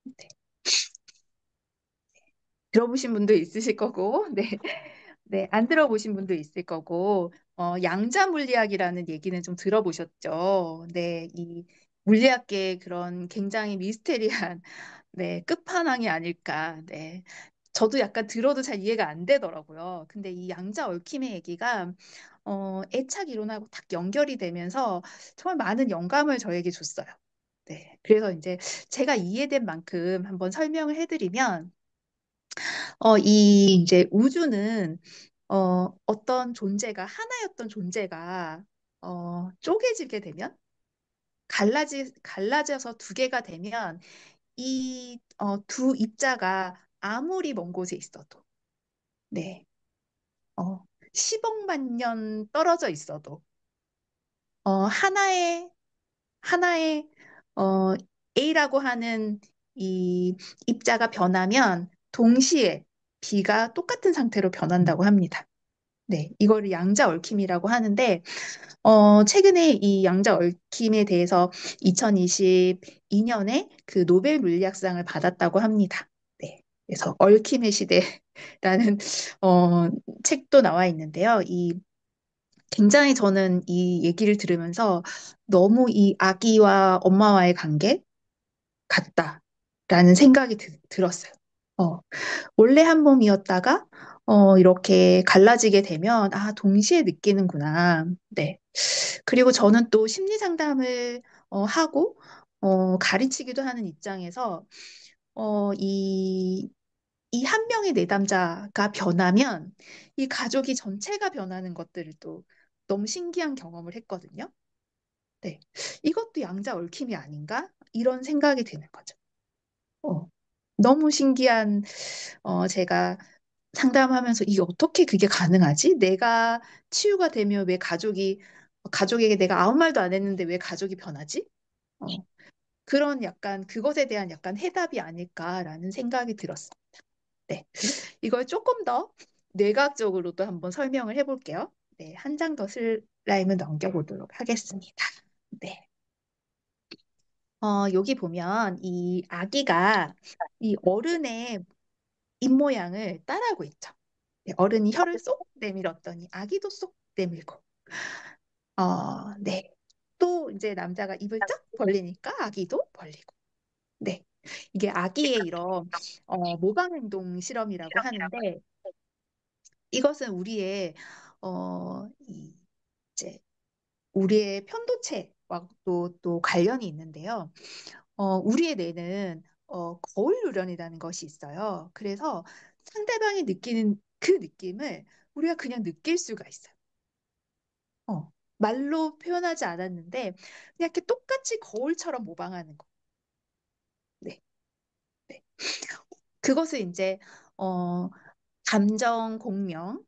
A: 네. 들어보신 분도 있으실 거고, 네. 네. 안 들어보신 분도 있을 거고, 양자 물리학이라는 얘기는 좀 들어보셨죠? 네. 이 물리학계의 그런 굉장히 미스테리한, 네. 끝판왕이 아닐까. 네. 저도 약간 들어도 잘 이해가 안 되더라고요. 근데 이 양자 얽힘의 얘기가, 애착 이론하고 딱 연결이 되면서 정말 많은 영감을 저에게 줬어요. 네. 그래서 이제 제가 이해된 만큼 한번 설명을 해드리면, 이 이제 우주는 어떤 존재가 하나였던 존재가 쪼개지게 되면 갈라져서 두 개가 되면 이 두 입자가 아무리 먼 곳에 있어도 네, 10억만 년 떨어져 있어도 하나의 어, A라고 하는 이 입자가 변하면 동시에 B가 똑같은 상태로 변한다고 합니다. 네, 이거를 양자 얽힘이라고 하는데, 최근에 이 양자 얽힘에 대해서 2022년에 그 노벨 물리학상을 받았다고 합니다. 네, 그래서 얽힘의 시대라는 책도 나와 있는데요. 굉장히 저는 이 얘기를 들으면서 너무 이 아기와 엄마와의 관계 같다라는 생각이 들었어요. 어, 원래 한 몸이었다가 이렇게 갈라지게 되면 아, 동시에 느끼는구나. 네. 그리고 저는 또 심리 상담을 하고 가르치기도 하는 입장에서 이 한 명의 내담자가 변하면 이 가족이 전체가 변하는 것들을 또 너무 신기한 경험을 했거든요. 네. 이것도 양자 얽힘이 아닌가? 이런 생각이 드는 거죠. 어, 너무 신기한, 제가 상담하면서 이게 어떻게 그게 가능하지? 내가 치유가 되면 왜 가족에게 내가 아무 말도 안 했는데 왜 가족이 변하지? 어, 그런 약간 그것에 대한 약간 해답이 아닐까라는 생각이 들었어요. 네. 이걸 조금 더 뇌과학적으로도 한번 설명을 해볼게요. 네. 한 장 더 슬라임을 넘겨보도록 하겠습니다. 네. 여기 보면 이 아기가 이 어른의 입모양을 따라하고 있죠. 네, 어른이 혀를 쏙 내밀었더니 아기도 쏙 내밀고, 네. 또 이제 남자가 입을 쫙 벌리니까 아기도 벌리고. 네. 이게 아기의 이런 모방행동 실험이라고 하는데 이것은 이제 우리의 편도체와도 또 관련이 있는데요. 우리의 뇌는 거울 요령이라는 것이 있어요. 그래서 상대방이 느끼는 그 느낌을 우리가 그냥 느낄 수가 있어요. 말로 표현하지 않았는데 그냥 이렇게 똑같이 거울처럼 모방하는 거. 네, 네. 그것을 이제 어, 감정 공명,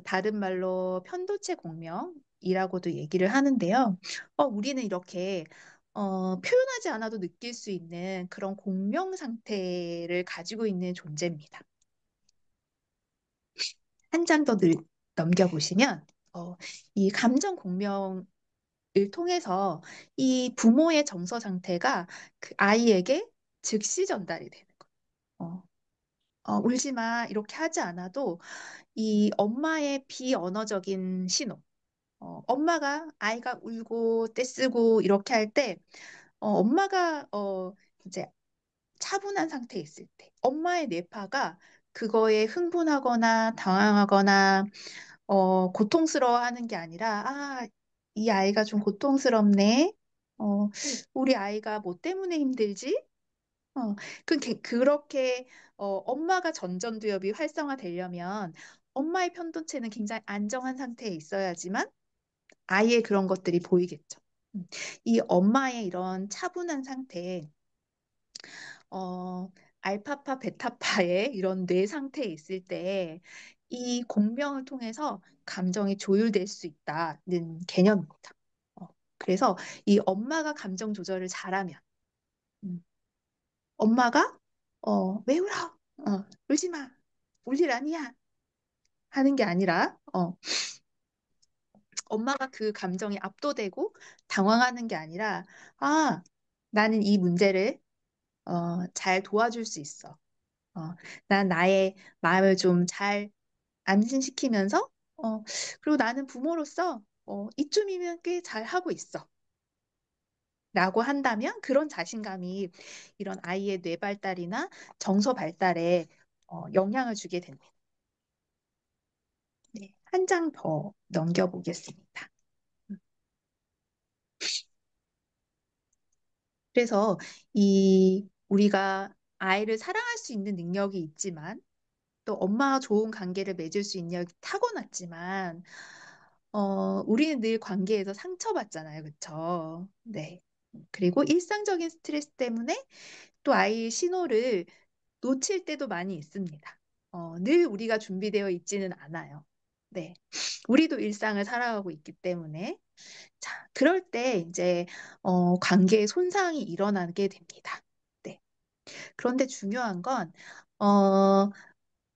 A: 다른 말로 편도체 공명이라고도 얘기를 하는데요. 우리는 이렇게 표현하지 않아도 느낄 수 있는 그런 공명 상태를 가지고 있는 존재입니다. 한 장 더 넘겨보시면 이 감정 공명을 통해서 이 부모의 정서 상태가 그 아이에게 즉시 전달이 되는 거예요. 울지 마 이렇게 하지 않아도 이 엄마의 비언어적인 신호, 엄마가 아이가 울고 떼쓰고 이렇게 할 때, 엄마가 이제 차분한 상태에 있을 때, 엄마의 뇌파가 그거에 흥분하거나 당황하거나 고통스러워하는 게 아니라, 아, 이 아이가 좀 고통스럽네. 어, 우리 아이가 뭐 때문에 힘들지? 그렇게 엄마가 전전두엽이 활성화되려면 엄마의 편도체는 굉장히 안정한 상태에 있어야지만 아이의 그런 것들이 보이겠죠. 음, 이 엄마의 이런 차분한 상태, 어, 알파파, 베타파의 이런 뇌 상태에 있을 때 이 공명을 통해서 감정이 조율될 수 있다는 개념입니다. 어, 그래서 이 엄마가 감정 조절을 잘하면, 음, 엄마가 왜 울어? 울지 마. 울 일 아니야. 하는 게 아니라 엄마가 그 감정에 압도되고 당황하는 게 아니라 아, 나는 이 문제를 잘 도와줄 수 있어. 어, 난 나의 마음을 좀 잘 안심시키면서 그리고 나는 부모로서 이쯤이면 꽤 잘하고 있어. 라고 한다면 그런 자신감이 이런 아이의 뇌 발달이나 정서 발달에 영향을 주게 됩니다. 네, 한 장 더 넘겨보겠습니다. 그래서 우리가 아이를 사랑할 수 있는 능력이 있지만 또 엄마와 좋은 관계를 맺을 수 있는 능력이 타고났지만 우리는 늘 관계에서 상처받잖아요. 그쵸? 네. 그리고 일상적인 스트레스 때문에 또 아이의 신호를 놓칠 때도 많이 있습니다. 늘 우리가 준비되어 있지는 않아요. 네. 우리도 일상을 살아가고 있기 때문에. 자, 그럴 때 이제, 관계에 손상이 일어나게 됩니다. 네. 그런데 중요한 건, 어,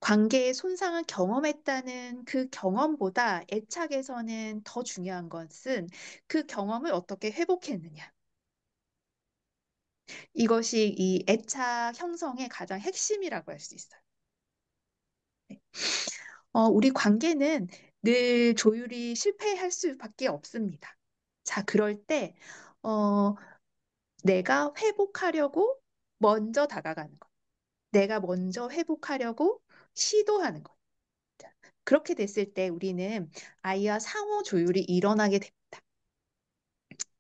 A: 관계의 손상을 경험했다는 그 경험보다 애착에서는 더 중요한 것은 그 경험을 어떻게 회복했느냐. 이것이 이 애착 형성의 가장 핵심이라고 할 수 있어요. 네. 우리 관계는 늘 조율이 실패할 수밖에 없습니다. 자, 그럴 때, 어, 내가 회복하려고 먼저 다가가는 것. 내가 먼저 회복하려고 시도하는 것. 자, 그렇게 됐을 때 우리는 아이와 상호 조율이 일어나게 됩니다.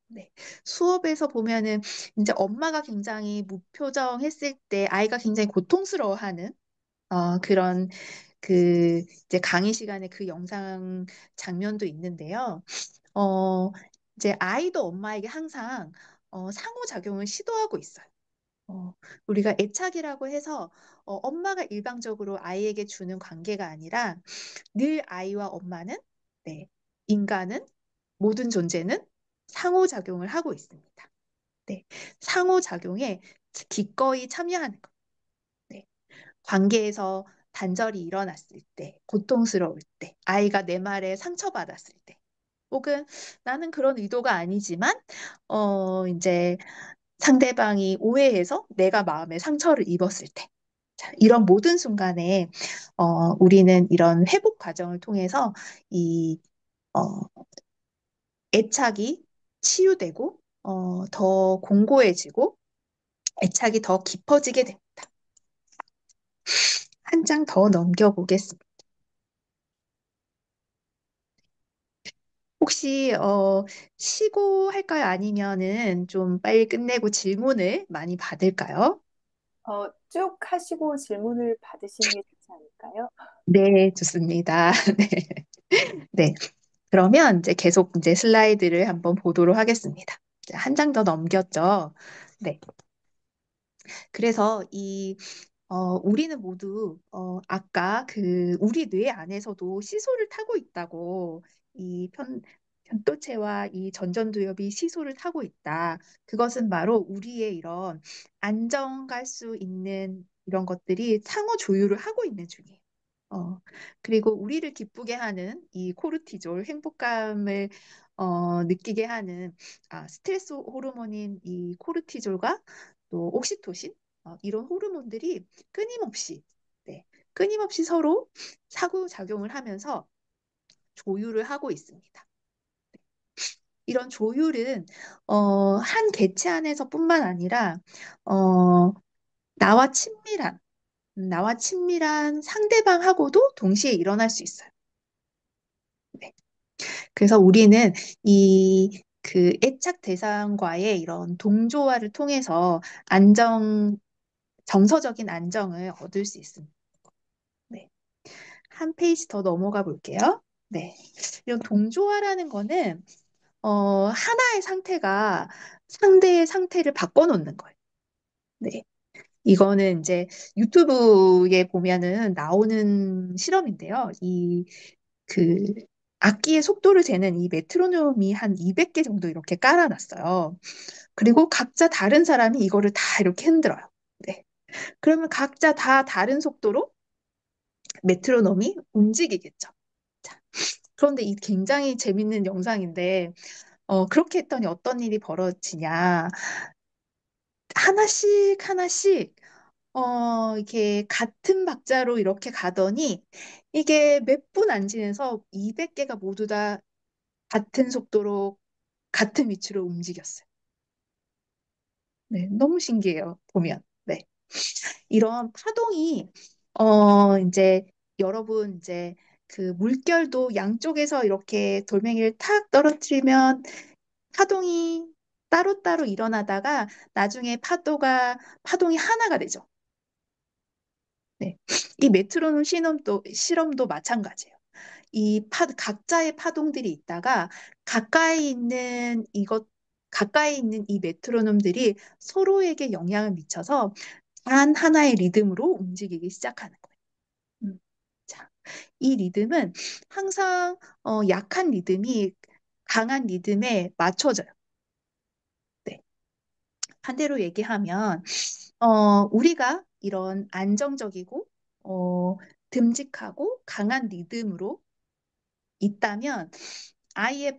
A: 네. 수업에서 보면은 이제 엄마가 굉장히 무표정했을 때 아이가 굉장히 고통스러워하는 그런 이제 강의 시간에 그 영상 장면도 있는데요. 어, 이제 아이도 엄마에게 항상 상호작용을 시도하고 있어요. 우리가 애착이라고 해서 엄마가 일방적으로 아이에게 주는 관계가 아니라 늘 아이와 엄마는 네, 인간은 모든 존재는 상호작용을 하고 있습니다. 네, 상호작용에 기꺼이 참여하는 것. 네. 관계에서 단절이 일어났을 때, 고통스러울 때, 아이가 내 말에 상처받았을 때, 혹은 나는 그런 의도가 아니지만, 이제 상대방이 오해해서 내가 마음에 상처를 입었을 때, 자, 이런 모든 순간에, 우리는 이런 회복 과정을 통해서 어, 애착이 치유되고, 더 공고해지고, 애착이 더 깊어지게 됩니다. 한 장 더 넘겨보겠습니다. 혹시 쉬고 할까요? 아니면은 좀 빨리 끝내고 질문을 많이 받을까요?
C: 쭉 하시고 질문을 받으시는 게 좋지 않을까요?
A: 네, 좋습니다. 네. 네. 그러면 이제 계속 이제 슬라이드를 한번 보도록 하겠습니다. 한 장 더 넘겼죠? 네. 그래서 우리는 모두, 아까 우리 뇌 안에서도 시소를 타고 있다고, 이 편도체와 이 전전두엽이 시소를 타고 있다. 그것은 바로 우리의 이런 안정갈 수 있는 이런 것들이 상호 조율을 하고 있는 중이에요. 그리고 우리를 기쁘게 하는 이 코르티졸, 행복감을 느끼게 하는 스트레스 호르몬인 이 코르티졸과 또 옥시토신, 이런 호르몬들이 끊임없이, 네, 끊임없이 서로 상호작용을 하면서 조율을 하고 있습니다. 이런 조율은 한 개체 안에서뿐만 아니라 어, 나와 친밀한 나와 친밀한 상대방하고도 동시에 일어날 수 있어요. 네. 그래서 우리는 그 애착 대상과의 이런 동조화를 통해서 정서적인 안정을 얻을 수 있습니다. 네. 한 페이지 더 넘어가 볼게요. 네. 이런 동조화라는 거는, 하나의 상태가 상대의 상태를 바꿔놓는 거예요. 네. 이거는 이제 유튜브에 보면은 나오는 실험인데요. 그, 악기의 속도를 재는 이 메트로놈이 한 200개 정도 이렇게 깔아놨어요. 그리고 각자 다른 사람이 이거를 다 이렇게 흔들어요. 네. 그러면 각자 다 다른 속도로 메트로놈이 움직이겠죠. 자, 그런데 이 굉장히 재밌는 영상인데, 그렇게 했더니 어떤 일이 벌어지냐. 하나씩 하나씩, 이렇게 같은 박자로 이렇게 가더니, 이게 몇 분 안 지나서 200개가 모두 다 같은 속도로 같은 위치로 움직였어요. 네, 너무 신기해요, 보면. 네. 이런 파동이, 이제 여러분, 이제 그 물결도 양쪽에서 이렇게 돌멩이를 탁 떨어뜨리면 파동이 따로따로 일어나다가 나중에 파동이 하나가 되죠. 네. 이 메트로놈 실험도 마찬가지예요. 각자의 파동들이 있다가 가까이 있는 이 메트로놈들이 서로에게 영향을 미쳐서 단 하나의 리듬으로 움직이기 시작하는 거예요. 자, 이 리듬은 항상 약한 리듬이 강한 리듬에 맞춰져요. 네. 반대로 얘기하면 우리가 이런 안정적이고 듬직하고 강한 리듬으로 있다면 아이의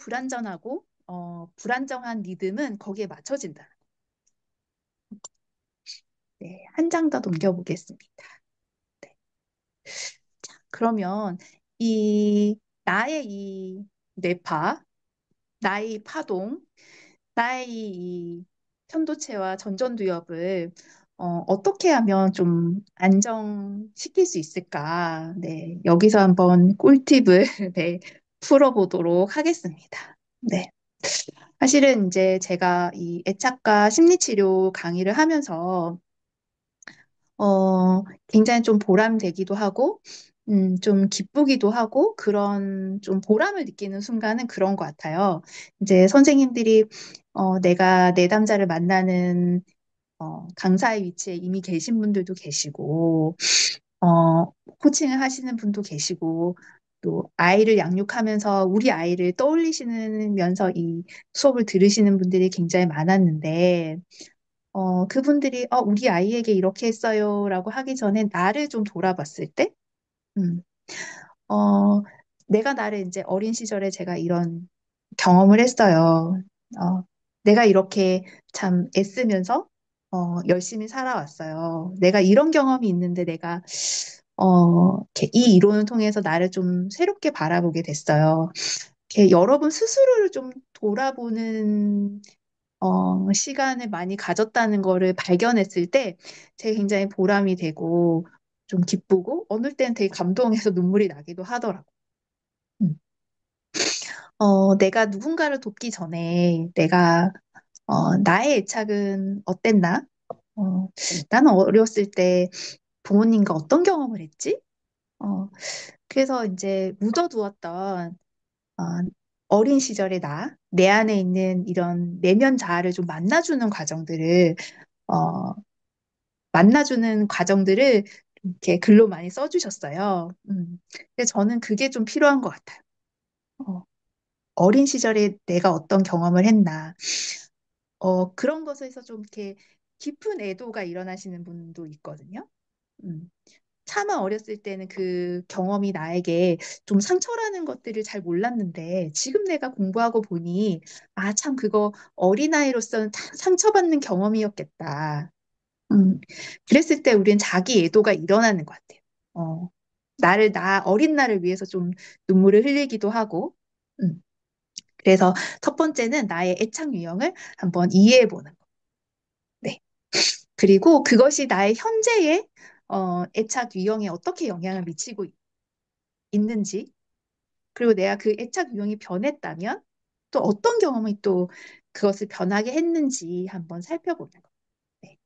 A: 불안정한 리듬은 거기에 맞춰진다. 네, 한 장 더 넘겨보겠습니다. 네. 그러면 나의 이 뇌파, 나의 파동, 나의 이 편도체와 전전두엽을 어떻게 하면 좀 안정시킬 수 있을까? 네, 여기서 한번 꿀팁을 네, 풀어보도록 하겠습니다. 네. 사실은 이제 제가 이 애착과 심리치료 강의를 하면서 굉장히 좀 보람되기도 하고, 좀 기쁘기도 하고, 그런 좀 보람을 느끼는 순간은 그런 것 같아요. 이제 선생님들이, 내가 내담자를 만나는, 강사의 위치에 이미 계신 분들도 계시고, 코칭을 하시는 분도 계시고, 또 아이를 양육하면서 우리 아이를 떠올리시면서 이 수업을 들으시는 분들이 굉장히 많았는데, 그분들이, 우리 아이에게 이렇게 했어요라고 하기 전에 나를 좀 돌아봤을 때, 음, 어, 내가 나를 이제 어린 시절에 제가 이런 경험을 했어요. 어, 내가 이렇게 참 애쓰면서, 열심히 살아왔어요. 내가 이런 경험이 있는데 이렇게 이 이론을 통해서 나를 좀 새롭게 바라보게 됐어요. 이렇게 여러분 스스로를 좀 돌아보는 시간을 많이 가졌다는 거를 발견했을 때 제가 굉장히 보람이 되고 좀 기쁘고 어느 때는 되게 감동해서 눈물이 나기도 하더라고. 음. 내가 누군가를 돕기 전에 나의 애착은 어땠나? 어, 나는 어렸을 때 부모님과 어떤 경험을 했지? 어, 그래서 이제 묻어두었던 어, 어린 시절의 내 안에 있는 이런 내면 자아를 좀 어, 만나주는 과정들을 이렇게 글로 많이 써주셨어요. 근데 저는 그게 좀 필요한 것 같아요. 어, 어린 시절에 내가 어떤 경험을 했나. 그런 것에서 좀 이렇게 깊은 애도가 일어나시는 분도 있거든요. 음, 차마 어렸을 때는 그 경험이 나에게 좀 상처라는 것들을 잘 몰랐는데 지금 내가 공부하고 보니 아, 참 그거 어린아이로서는 참 상처받는 경험이었겠다. 음, 그랬을 때 우리는 자기 애도가 일어나는 것 같아요. 어, 어린 나를 위해서 좀 눈물을 흘리기도 하고, 음, 그래서 첫 번째는 나의 애착 유형을 한번 이해해 보는 거. 네. 그리고 그것이 나의 현재의 애착 유형에 어떻게 영향을 미치고 있는지, 그리고 내가 그 애착 유형이 변했다면 또 어떤 경험이 또 그것을 변하게 했는지 한번 살펴보는 거. 네.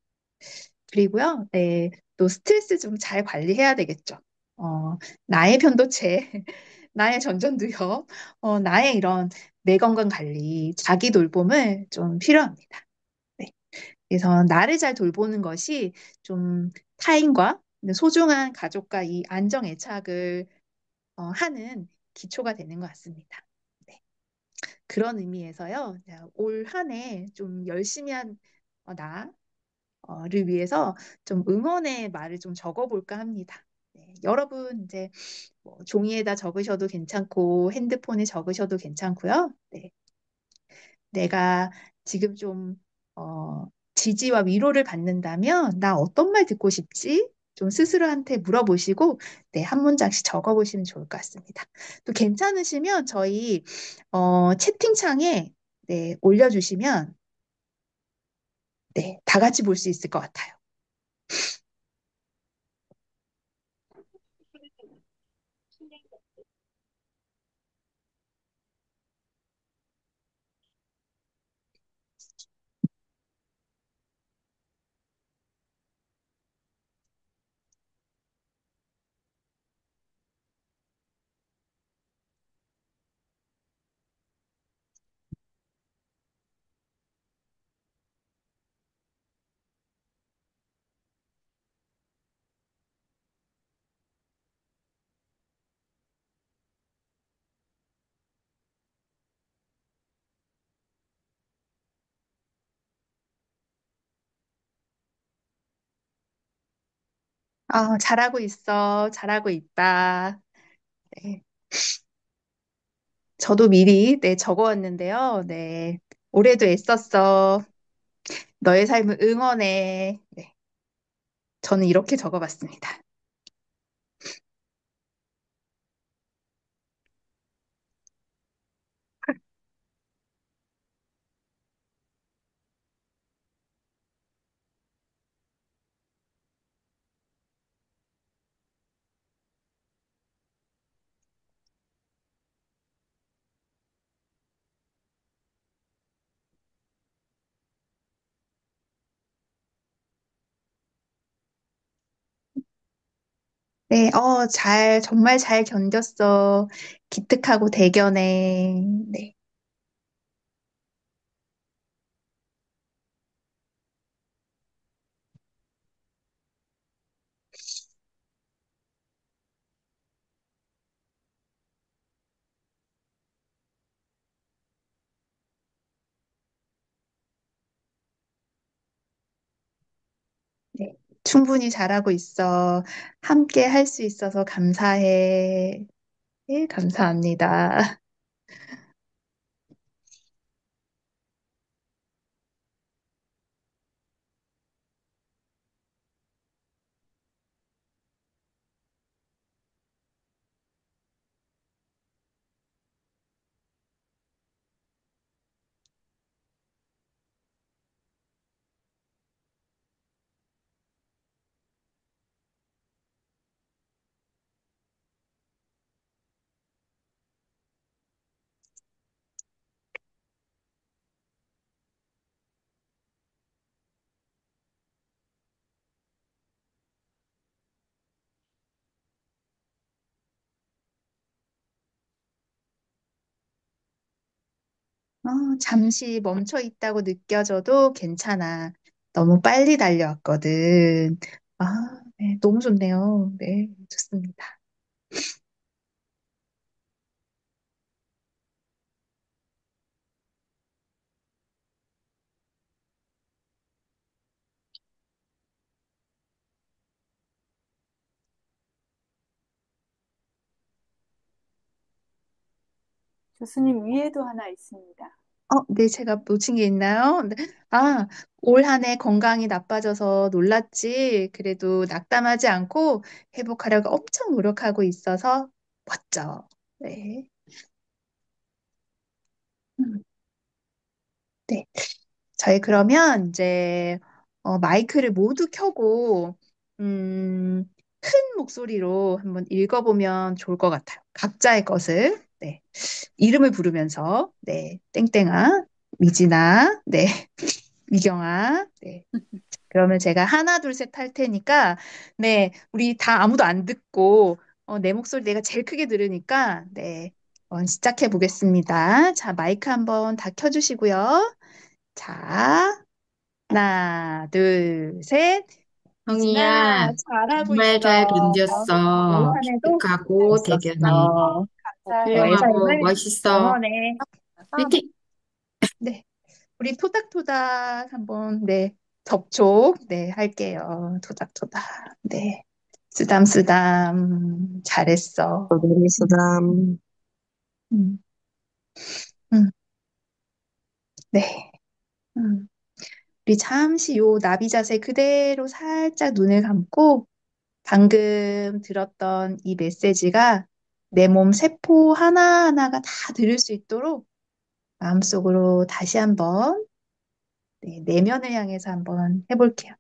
A: 그리고요, 네, 또 스트레스 좀 잘 관리해야 되겠죠. 나의 편도체, 나의 전전두엽, 나의 이런 내 건강 관리, 자기 돌봄을 좀 필요합니다. 네. 그래서 나를 잘 돌보는 것이 좀 타인과 소중한 가족과 이 안정 애착을 하는 기초가 되는 것 같습니다. 네. 그런 의미에서요, 올 한 해 좀 열심히 한 나를 위해서 좀 응원의 말을 좀 적어볼까 합니다. 네, 여러분 이제 뭐 종이에다 적으셔도 괜찮고 핸드폰에 적으셔도 괜찮고요. 네, 내가 지금 좀 지지와 위로를 받는다면 나 어떤 말 듣고 싶지? 좀 스스로한테 물어보시고 네, 한 문장씩 적어보시면 좋을 것 같습니다. 또 괜찮으시면 저희 채팅창에 네, 올려주시면 네, 다 같이 볼 수 있을 것 같아요. 잘하고 있어. 잘하고 있다. 네. 저도 미리 네, 적어왔는데요. 네. 올해도 애썼어. 너의 삶을 응원해. 네. 저는 이렇게 적어봤습니다. 네, 정말 잘 견뎠어. 기특하고 대견해. 네. 네. 충분히 잘하고 있어. 함께 할 수 있어서 감사해. 네, 감사합니다. 잠시 멈춰 있다고 느껴져도 괜찮아. 너무 빨리 달려왔거든. 네, 너무 좋네요. 네, 좋습니다.
C: 교수님 위에도 하나 있습니다.
A: 네, 제가 놓친 게 있나요? 네. 올 한 해 건강이 나빠져서 놀랐지. 그래도 낙담하지 않고 회복하려고 엄청 노력하고 있어서 멋져. 네. 네. 저희 그러면 이제 마이크를 모두 켜고 음, 큰 목소리로 한번 읽어보면 좋을 것 같아요. 각자의 것을. 네. 이름을 부르면서 네. 땡땡아, 미진아, 네. 미경아. 네. 그러면 제가 하나, 둘, 셋 할 테니까 네. 우리 다 아무도 안 듣고 내 목소리 내가 제일 크게 들으니까 네. 시작해 보겠습니다. 자, 마이크 한번 다 켜주시고요. 자, 하나, 둘, 셋. 미진아,
D: 형이야,
A: 잘하고
D: 정말 잘
A: 있어. 올
D: 견뎠어.
A: 한해도 잘
D: 기특하고 대견해.
A: 썼어. 너의
C: 감사해요.
D: 훌륭하고
A: 삶을
D: 멋있어.
A: 응원해.
D: 화이팅!
A: 네, 우리 토닥토닥 한번, 네, 접촉, 네, 할게요. 토닥토닥. 네, 쓰담쓰담. 잘했어.
E: 고개를 쓰담.
A: 음, 음, 네. 음. 우리 잠시 요 나비 자세 그대로 살짝 눈을 감고 방금 들었던 이 메시지가 내 몸 세포 하나하나가 다 들을 수 있도록 마음속으로 다시 한번 네, 내면을 향해서 한번 해볼게요.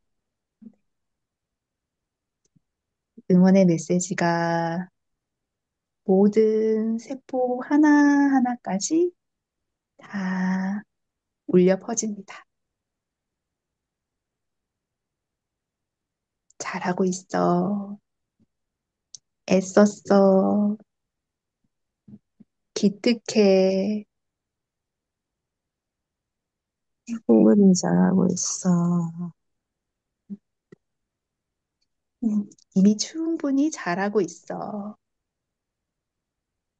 A: 응원의 메시지가 모든 세포 하나하나까지 다 울려 퍼집니다. 잘하고 있어. 애썼어. 기특해.
E: 충분히 잘하고 있어.
A: 이미 충분히 잘하고 있어.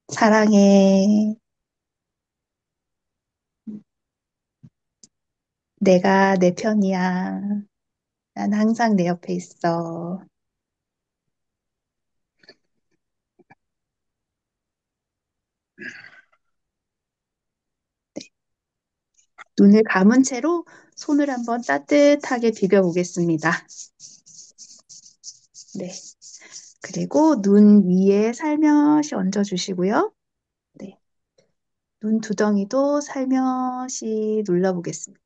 A: 사랑해. 내가 내 편이야. 난 항상 내 옆에 있어. 눈을 감은 채로 손을 한번 따뜻하게 비벼보겠습니다. 네. 그리고 눈 위에 살며시 얹어주시고요. 네. 눈 두덩이도 살며시 눌러보겠습니다.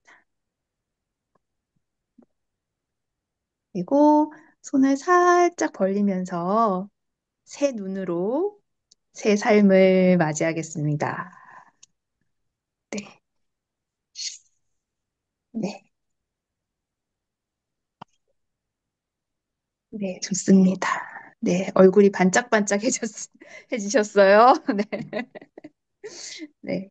A: 그리고 손을 살짝 벌리면서 새 눈으로 새 삶을 맞이하겠습니다. 네. 네. 네, 좋습니다. 네, 얼굴이 해지셨어요. 네. 네.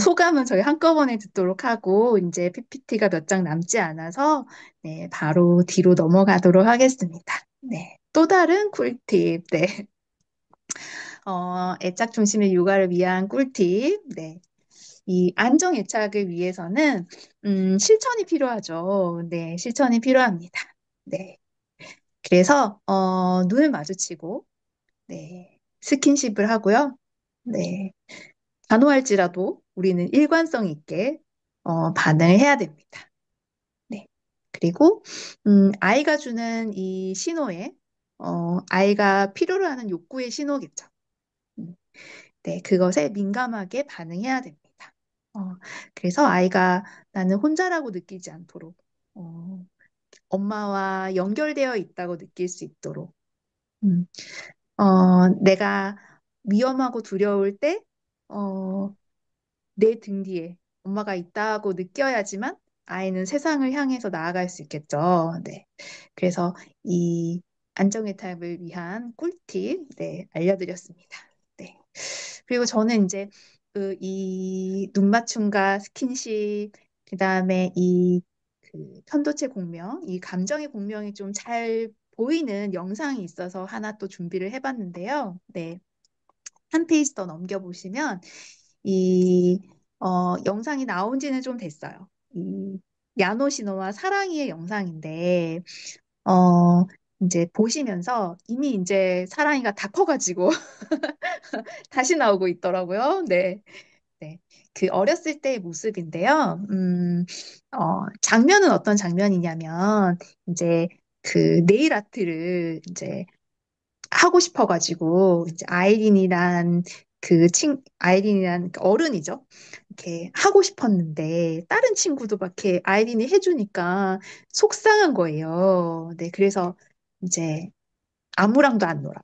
A: 소감은 저희 한꺼번에 듣도록 하고, 이제 PPT가 몇 장 남지 않아서, 네, 바로 뒤로 넘어가도록 하겠습니다. 네. 또 다른 꿀팁. 네. 애착 중심의 육아를 위한 꿀팁. 네. 이 안정 애착을 위해서는, 실천이 필요하죠. 네, 실천이 필요합니다. 네. 그래서, 눈을 마주치고, 네. 스킨십을 하고요. 네. 단호할지라도 우리는 일관성 있게 반응을 해야 됩니다. 네. 그리고 아이가 주는 이 신호에 아이가 필요로 하는 욕구의 신호겠죠. 음, 네, 그것에 민감하게 반응해야 됩니다. 어, 그래서 아이가 나는 혼자라고 느끼지 않도록 엄마와 연결되어 있다고 느낄 수 있도록 음, 내가 위험하고 두려울 때 내 등 뒤에 엄마가 있다고 느껴야지만 아이는 세상을 향해서 나아갈 수 있겠죠. 네. 그래서 이 안정의 타입을 위한 꿀팁, 네, 알려드렸습니다. 네. 그리고 저는 이제 이 눈맞춤과 스킨십, 그다음에 이 편도체 공명, 이 감정의 공명이 좀 잘 보이는 영상이 있어서 하나 또 준비를 해봤는데요. 네. 한 페이지 더 넘겨보시면 이 영상이 나온 지는 좀 됐어요. 이 야노시노와 사랑이의 영상인데 어, 이제 보시면서 이미 이제 사랑이가 다 커가지고 다시 나오고 있더라고요. 네, 네. 그 어렸을 때의 모습인데요. 장면은 어떤 장면이냐면 이제 그 네일 아트를 이제 하고 싶어가지고 이제 아이린이란 그 어른이죠. 이렇게 하고 싶었는데 다른 친구도 막 이렇게 아이린이 해주니까 속상한 거예요. 네, 그래서 이제 아무랑도 안 놀아.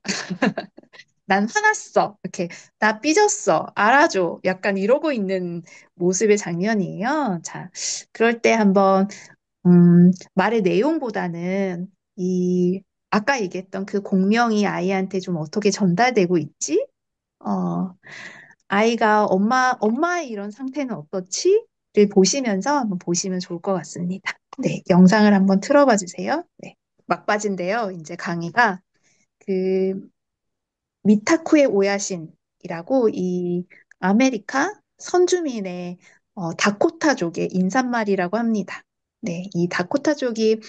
A: 난 화났어. 이렇게 나 삐졌어. 알아줘. 약간 이러고 있는 모습의 장면이에요. 자, 그럴 때 한번 말의 내용보다는 이 아까 얘기했던 그 공명이 아이한테 좀 어떻게 전달되고 있지? 어, 아이가 엄마의 이런 상태는 어떻지? 를 보시면서 한번 보시면 좋을 것 같습니다. 네, 영상을 한번 틀어봐 주세요. 네, 막바지인데요. 이제 강의가 그 미타쿠에 오야신이라고 이 아메리카 선주민의 다코타족의 인사말이라고 합니다. 네, 이 다코타족이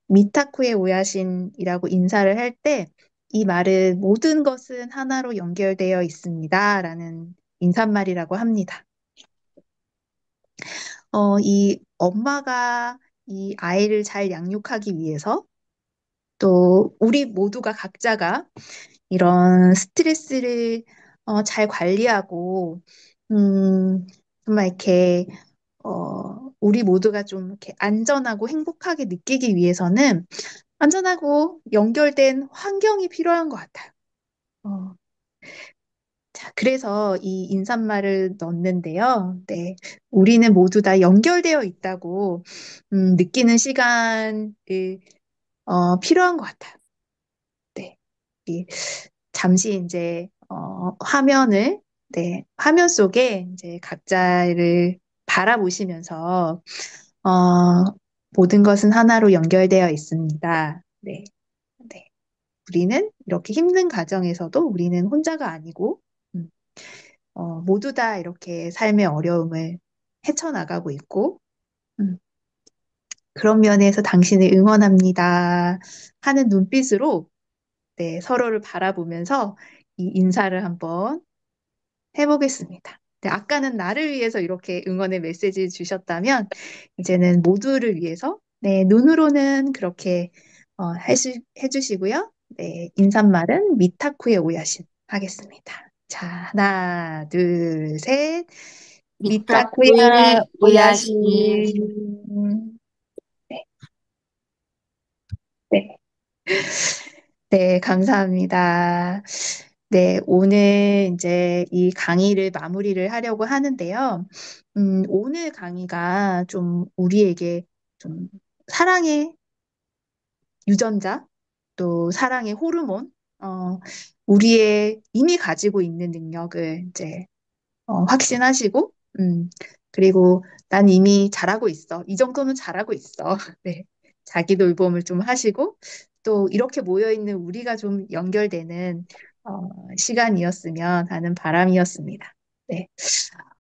A: 미타쿠에 오야신이라고 인사를 할 때 이 말은 모든 것은 하나로 연결되어 있습니다라는 인사말이라고 합니다. 이 엄마가 이 아이를 잘 양육하기 위해서 또 우리 모두가 각자가 이런 스트레스를 잘 관리하고 정말 이렇게 우리 모두가 좀 이렇게 안전하고 행복하게 느끼기 위해서는 안전하고 연결된 환경이 필요한 것 같아요. 어, 자, 그래서 이 인사말을 넣는데요. 네, 우리는 모두 다 연결되어 있다고 느끼는 시간이 필요한 것 같아요. 네, 이 잠시 이제 화면을 네, 화면 속에 이제 각자를 바라보시면서 어, 모든 것은 하나로 연결되어 있습니다. 네, 네. 우리는 이렇게 힘든 가정에서도 우리는 혼자가 아니고 음, 모두 다 이렇게 삶의 어려움을 헤쳐나가고 있고 음, 그런 면에서 당신을 응원합니다 하는 눈빛으로 네, 서로를 바라보면서 이 인사를 한번 해보겠습니다. 네, 아까는 나를 위해서 이렇게 응원의 메시지 주셨다면 이제는 모두를 위해서 네, 눈으로는 그렇게 해주시고요. 네, 인사말은 미타쿠에 오야신 하겠습니다. 자, 하나, 둘, 셋. 미타쿠야
D: 미타쿠에
A: 오야신.
D: 오야시.
A: 네, 네. 네, 감사합니다. 네, 오늘 이제 이 강의를 마무리를 하려고 하는데요. 오늘 강의가 좀 우리에게 좀 사랑의 유전자, 또 사랑의 호르몬, 어, 우리의 이미 가지고 있는 능력을 이제 확신하시고, 그리고 난 이미 잘하고 있어. 이 정도는 잘하고 있어. 네. 자기 돌봄을 좀 하시고, 또 이렇게 모여있는 우리가 좀 연결되는 시간이었으면 하는 바람이었습니다. 네.